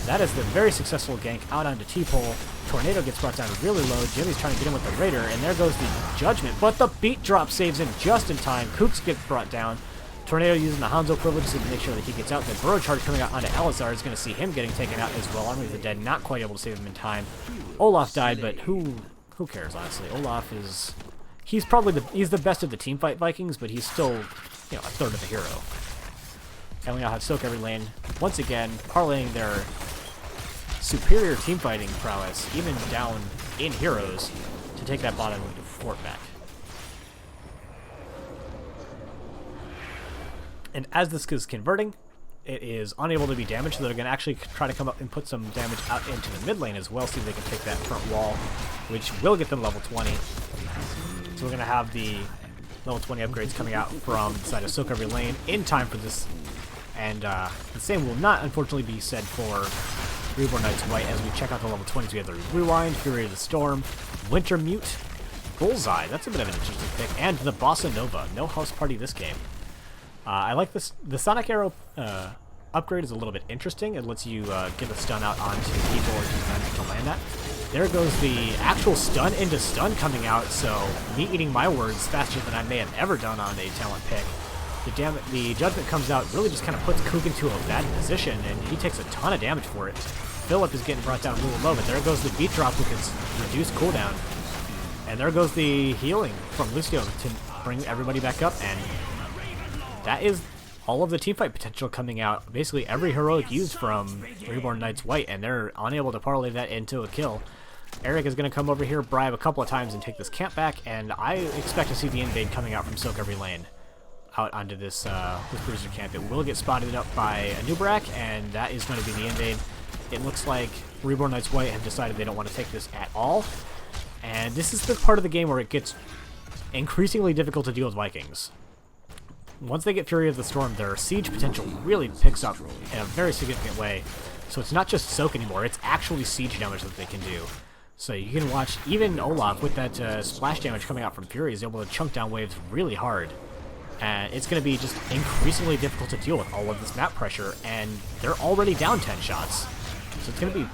That is the very successful gank out onto T-Pole. Tornado gets brought down really low. Jimmy's trying to get in with the Raider, and there goes the Judgment. But the beat drop saves him just in time. Kooks gets brought down. Tornado using the Hanzo privileges to make sure that he gets out. The Burrow charge coming out onto Alizar is going to see him getting taken out as well. Army of the Dead not quite able to save him in time. Olaf died, but who cares, honestly? Olaf is... He's the best of the teamfight Vikings, but he's still, you know, a third of a hero. And we now have sOaK Every Lane, once again, parlaying their superior teamfighting prowess, even down in heroes, to take that bottom fort back. And as this is converting, it is unable to be damaged, so they're going to actually try to come up and put some damage out into the mid lane as well, see if they can take that front wall, which will get them level 20. So we're going to have the level 20 upgrades coming out from the side of sOaK Every Lane in time for this. And the same will not, unfortunately, be said for Reborn Knights White. As we check out the level 20s, we have the Rewind, Fury of the Storm, Winter Mute, Bullseye. That's a bit of an interesting pick. And the Bossa Nova. No house party this game. I like this. The Sonic Arrow upgrade is a little bit interesting. It lets you get a stun out onto people or defense to land that. There goes the actual stun into stun coming out, so me eating my words faster than I may have ever done on a talent pick. The Judgment comes out, really just kind of puts Kook into a bad position, and he takes a ton of damage for it. Philip is getting brought down really low, but there goes the beat drop with its reduced cooldown. And there goes the healing from Lucio to bring everybody back up, and that is all of the teamfight potential coming out. Basically every heroic used from Reborn Knights White, and they're unable to parlay that into a kill. Eric is going to come over here, bribe a couple of times, and take this camp back, and I expect to see the invade coming out from sOaK Every Lane out onto this bruiser camp. It will get spotted up by Anubarak, and that is going to be the invade. It looks like Reborn Knights White have decided they don't want to take this at all, and this is the part of the game where it gets increasingly difficult to deal with Vikings. Once they get Fury of the Storm, their siege potential really picks up in a very significant way. So it's not just soak anymore, it's actually siege damage that they can do. So you can watch, even Olaf with that splash damage coming out from Fury is able to chunk down waves really hard. And it's going to be just increasingly difficult to deal with all of this map pressure, and they're already down 10 shots. So it's going to be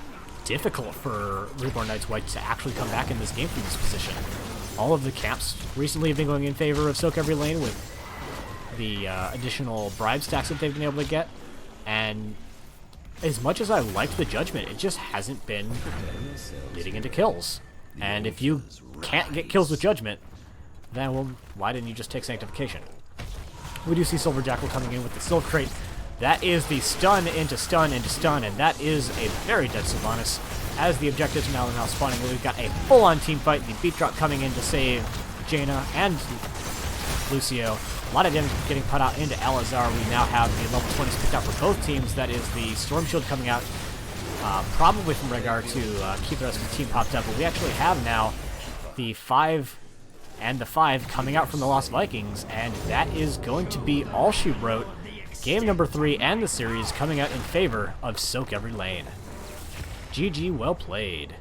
difficult for Reborn Knights White to actually come back in this game from this position. All of the camps recently have been going in favor of sOaK Every Lane with the additional bribe stacks that they've been able to get, and as much as I liked the Judgment, it just hasn't been getting into kills. And if you can't get kills with Judgment, then, well, why didn't you just take Sanctification? We do see Silver Jackal coming in with the Silver Crate. That is the stun into stun into stun, and that is a very dead Sylvanas. As the objectives now spawning, we've got a full-on team fight. The beat drop coming in to save Jaina and Lucio. A lot of damage getting put out into Alizar. We now have the level 20s picked up for both teams. That is the Storm Shield coming out, probably from Rhaegar to keep the rest of the team popped up. But we actually have now the 5 and the 5 coming out from the Lost Vikings, and that is going to be all she wrote. Game number 3 and the series coming out in favor of sOaK every lane. GG, well played.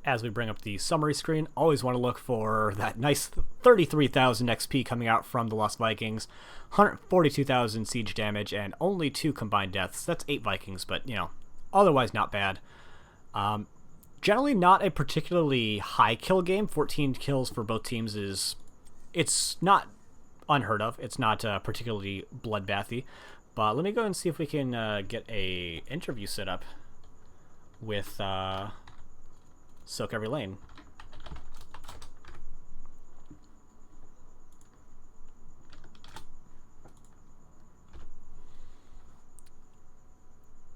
As we bring up the summary screen, always want to look for that nice 33,000 XP coming out from the Lost Vikings, 142,000 siege damage, and only 2 combined deaths. That's 8 Vikings, but, otherwise not bad. Generally not a particularly high kill game. 14 kills for both teams it's not unheard of. It's not particularly bloodbathy. But let me go and see if we can get a interview set up with sOaK every lane.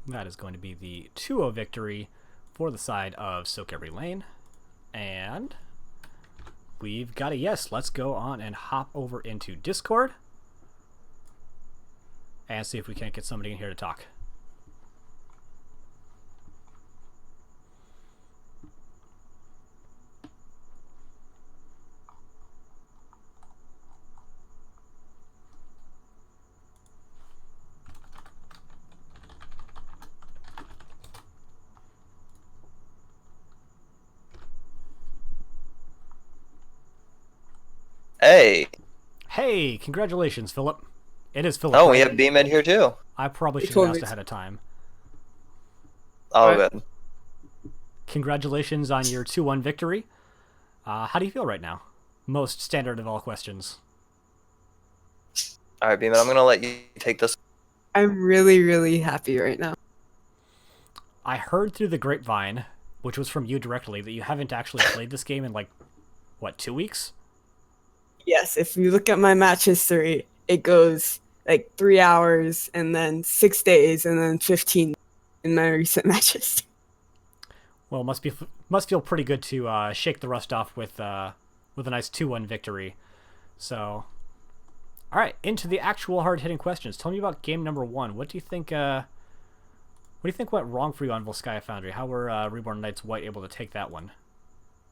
That is going to be the 2-0 victory for the side of sOaK every lane. And we've got a yes. Let's go on and hop over into Discord and see if we can't get somebody in here to talk. Hey. Hey, congratulations, Philip. It is Philip. Oh, right? we have Beamhead here too. I probably should have asked ahead of time. Oh, good. Congratulations on your 2-1 victory. How do you feel right now? Most standard of all questions. All right, Beamhead, I'm going to let you take this. I'm really, really happy right now. I heard through the grapevine, which was from you directly, that you haven't actually played this game in 2 weeks? Yes, if you look at my match history, it goes 3 hours and then 6 days and then 15 in my recent matches. Well, must feel pretty good to shake the rust off with a nice 2-1 victory. So, all right, into the actual hard-hitting questions. Tell me about game number 1. What do you think? What do you think went wrong for you on Volskaya Foundry? How were Reborn Knights White able to take that one?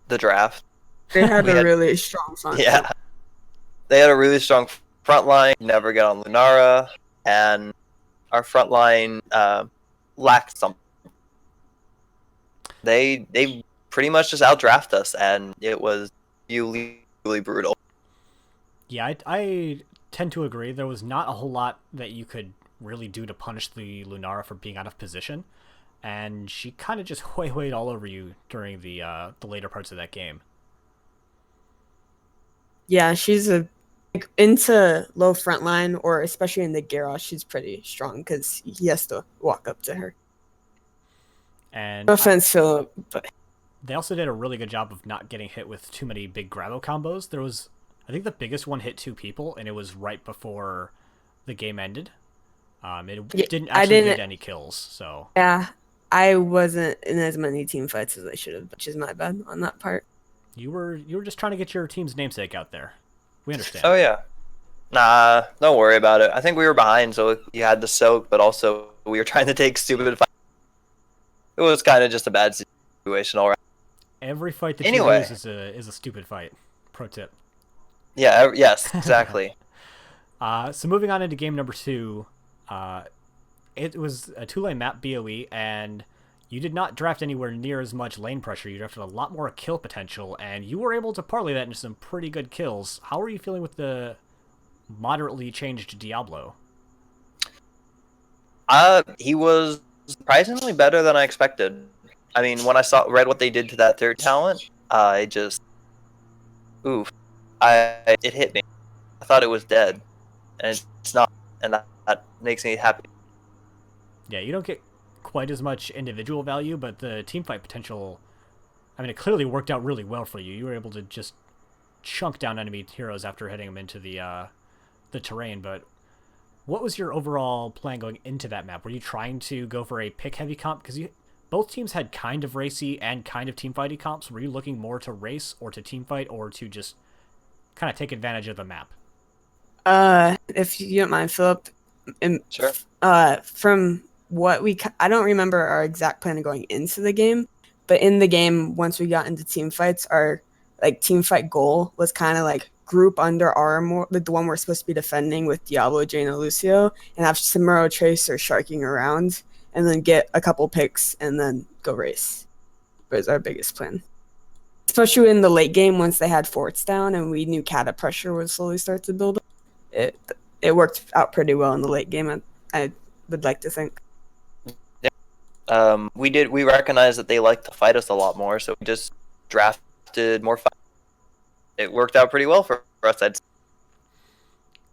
The draft. They had a really strong front. Yeah. They had a really strong front line, never get on Lunara, and our front line lacked something. They pretty much just outdraft us, and it was really, really brutal. Yeah, I tend to agree. There was not a whole lot that you could really do to punish the Lunara for being out of position, and she kind of just hoy-hoyed all over you during the later parts of that game. Yeah, she's into low front line, or especially in the Gyarados, she's pretty strong because he has to walk up to her. And No offense, Philip, but they also did a really good job of not getting hit with too many big grabo combos. There was, I think the biggest one hit 2 people, and it was right before the game ended. It didn't actually get any kills, so... Yeah, I wasn't in as many team fights as I should have, which is my bad on that part. You were just trying to get your team's namesake out there. We understand. Oh, yeah. Nah, don't worry about it. I think we were behind, so you had the sOaK, but also we were trying to take stupid fights. It was kind of just a bad situation, all right. Every fight that you lose is a stupid fight. Pro tip. Yeah, yes, exactly. So moving on into game number 2, it was a 2-lane map BOE, and you did not draft anywhere near as much lane pressure. You drafted a lot more kill potential, and you were able to parlay that into some pretty good kills. How are you feeling with the moderately changed Diablo? He was surprisingly better than I expected. I mean, when I read what they did to that third talent, I just... Oof. It hit me. I thought it was dead, and it's not, and that makes me happy. Yeah, you don't get quite as much individual value, but the team fight potential, I mean, it clearly worked out really well for you. You were able to just chunk down enemy heroes after hitting them into the terrain, but what was your overall plan going into that map? Were you trying to go for a pick-heavy comp? Because both teams had kind of racy and kind of team-fighty comps. Were you looking more to race or to team fight or to just kind of take advantage of the map? If you don't mind, Philip, And Sure. from what I don't remember our exact plan of going into the game, but in the game, once we got into team fights, our like team fight goal was kind of like group under armor, like the one we're supposed to be defending with Diablo, Jaina, Lucio, and have Samuro Tracer sharking around, and then get a couple picks and then go race. Was our biggest plan. Especially in the late game, once they had forts down and we knew cata pressure would slowly start to build up, it worked out pretty well in the late game. I would like to think. We recognized that they like to fight us a lot more, so we just drafted more fight. It worked out pretty well for us.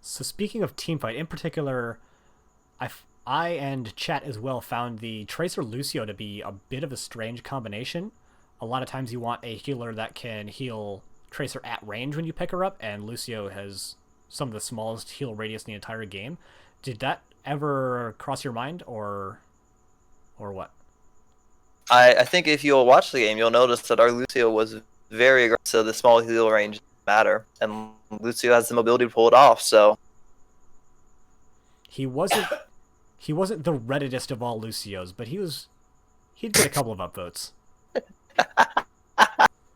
So speaking of teamfight, in particular, I and chat as well found the Tracer Lucio to be a bit of a strange combination. A lot of times you want a healer that can heal Tracer at range when you pick her up, and Lucio has some of the smallest heal radius in the entire game. Did that ever cross your mind, or what? I think if you'll watch the game, you'll notice that our Lucio was very aggressive. The small heal range didn't matter, and Lucio has the mobility to pull it off. So he wasn't the redditest of all Lucios, but he'd get a couple of upvotes.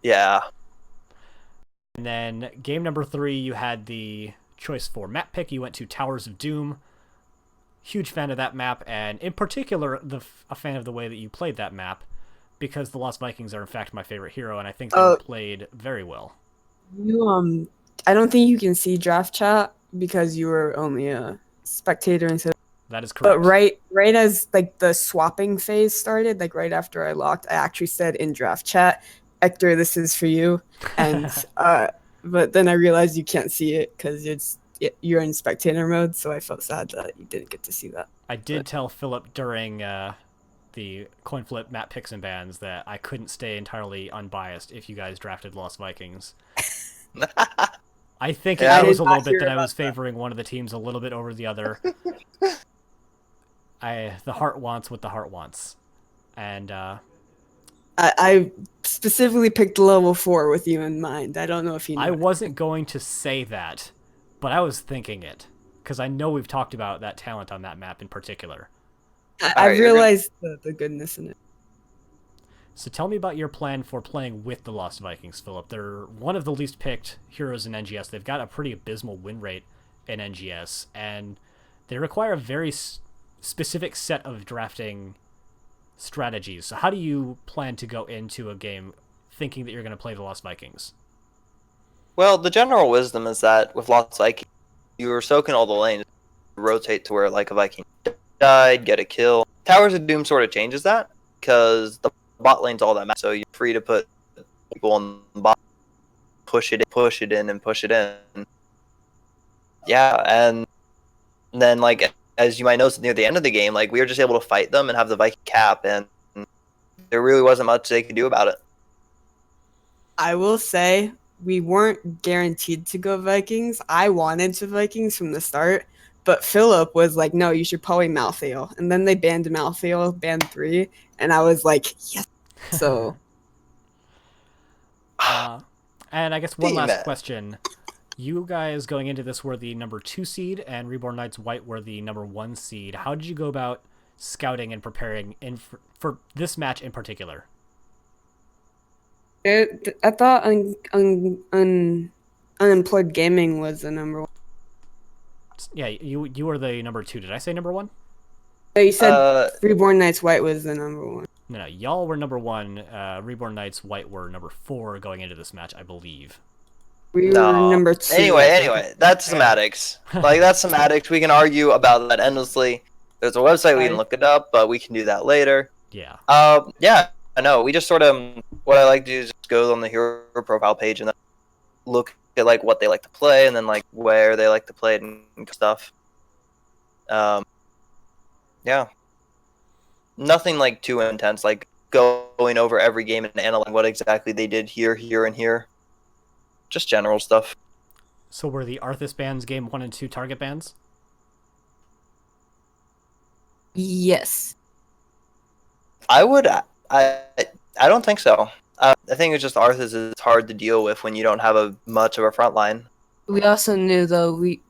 Yeah. And then game number 3, you had the choice for map pick. You went to Towers of Doom. Huge fan of that map, and in particular, a fan of the way that you played that map, because the Lost Vikings are in fact my favorite hero, and I think they played very well. You I don't think you can see draft chat because you were only a spectator instead. That is correct. But right as like the swapping phase started, like right after I locked, I actually said in draft chat, Hector, this is for you. And but then I realized you can't see it because you're in spectator mode, so I felt sad that you didn't get to see that. I did tell Philip during the coin flip map picks and bans that I couldn't stay entirely unbiased if you guys drafted Lost Vikings. I think it was a little bit that I was favoring one of the teams a little bit over the other. The heart wants what the heart wants. And I specifically picked level 4 with you in mind. I don't know if you know. I wasn't going to say that, but I was thinking it, because I know we've talked about that talent on that map in particular. I realized the goodness in it. So tell me about your plan for playing with the Lost Vikings, Philip. They're one of the least picked heroes in NGS. They've got a pretty abysmal win rate in NGS, and they require a very specific set of drafting strategies. So how do you plan to go into a game thinking that you're going to play the Lost Vikings? Well, the general wisdom is that with Lost Vikings, you were soaking all the lanes, rotate to where like a Viking died, get a kill. Towers of Doom sort of changes that, because the bot lane's all that matters, so you're free to put people on the bot, push it in, and push it in. Yeah, and then like as you might notice near the end of the game, like we were just able to fight them and have the Viking cap, and there really wasn't much they could do about it. I will say we weren't guaranteed to go Vikings. I wanted to Vikings from the start, but Philip was like, no, you should probably Malthael. And then they banned Malthael, banned 3, and I was like, yes. So. And I guess one last question. You guys going into this were the number 2 seed, and Reborn Knights White were the number 1 seed. How did you go about scouting and preparing for this match in particular? I thought Unemployed Gaming was the number 1. Yeah, you were the number 2. Did I say number 1? You said Reborn Knights White was the number 1. No, y'all were number 1. Reborn Knights White were number 4 going into this match, I believe. We were number 2. Anyway, that's semantics. Like, that's semantics. We can argue about that endlessly. There's a website, we can look it up, but we can do that later. Yeah. Yeah, I know. We just sort of, what I like to do is just go on the hero profile page and then look at, like, what they like to play, and then, like, where they like to play it and stuff. Yeah. Nothing, like, too intense, like, going over every game and analyzing what exactly they did here, and here. Just general stuff. So were the Arthas bans game 1 and 2 target bans? Yes. I don't think so. I think it's just Arthas is hard to deal with when you don't have much of a front line. We also knew, though, we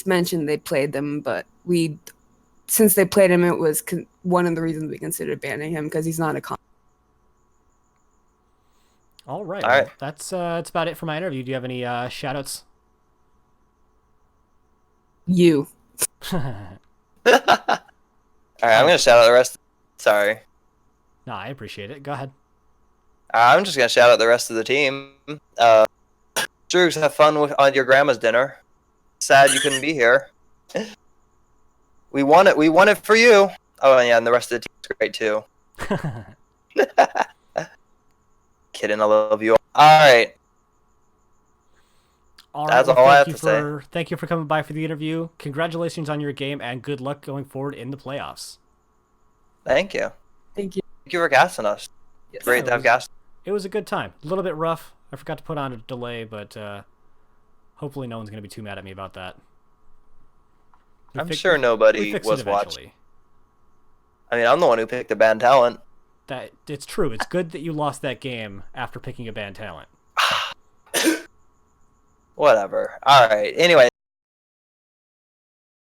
mentioned they played them, but we since they played him, it was one of the reasons we considered banning him because he's not a con. All right. All Well, right. that's about it for my interview. Do you have any shoutouts? You. All right, I'm gonna shout out the rest. Sorry, No, I appreciate it. Go ahead. I'm just gonna shout out the rest of the team. Droogs, have fun on your grandma's dinner. Sad you couldn't be here. We won it. We won it for you. Oh yeah, and the rest of the team's great too. Kidding, I love you. All right. All That's right. all I have thank to say. you thank you for coming by for the interview. Congratulations on your game, and good luck going forward in the playoffs. Thank you. Thank you. Thank you for casting us. Great it to have was- cast. It was a good time. A little bit rough. I forgot to put on a delay, but hopefully no one's going to be too mad at me about that. I'm sure nobody fixed was it watching. eventually. I mean, I'm the one who picked the band talent. That it's true. It's good that you lost that game after picking a band talent. Whatever. All right. Anyway.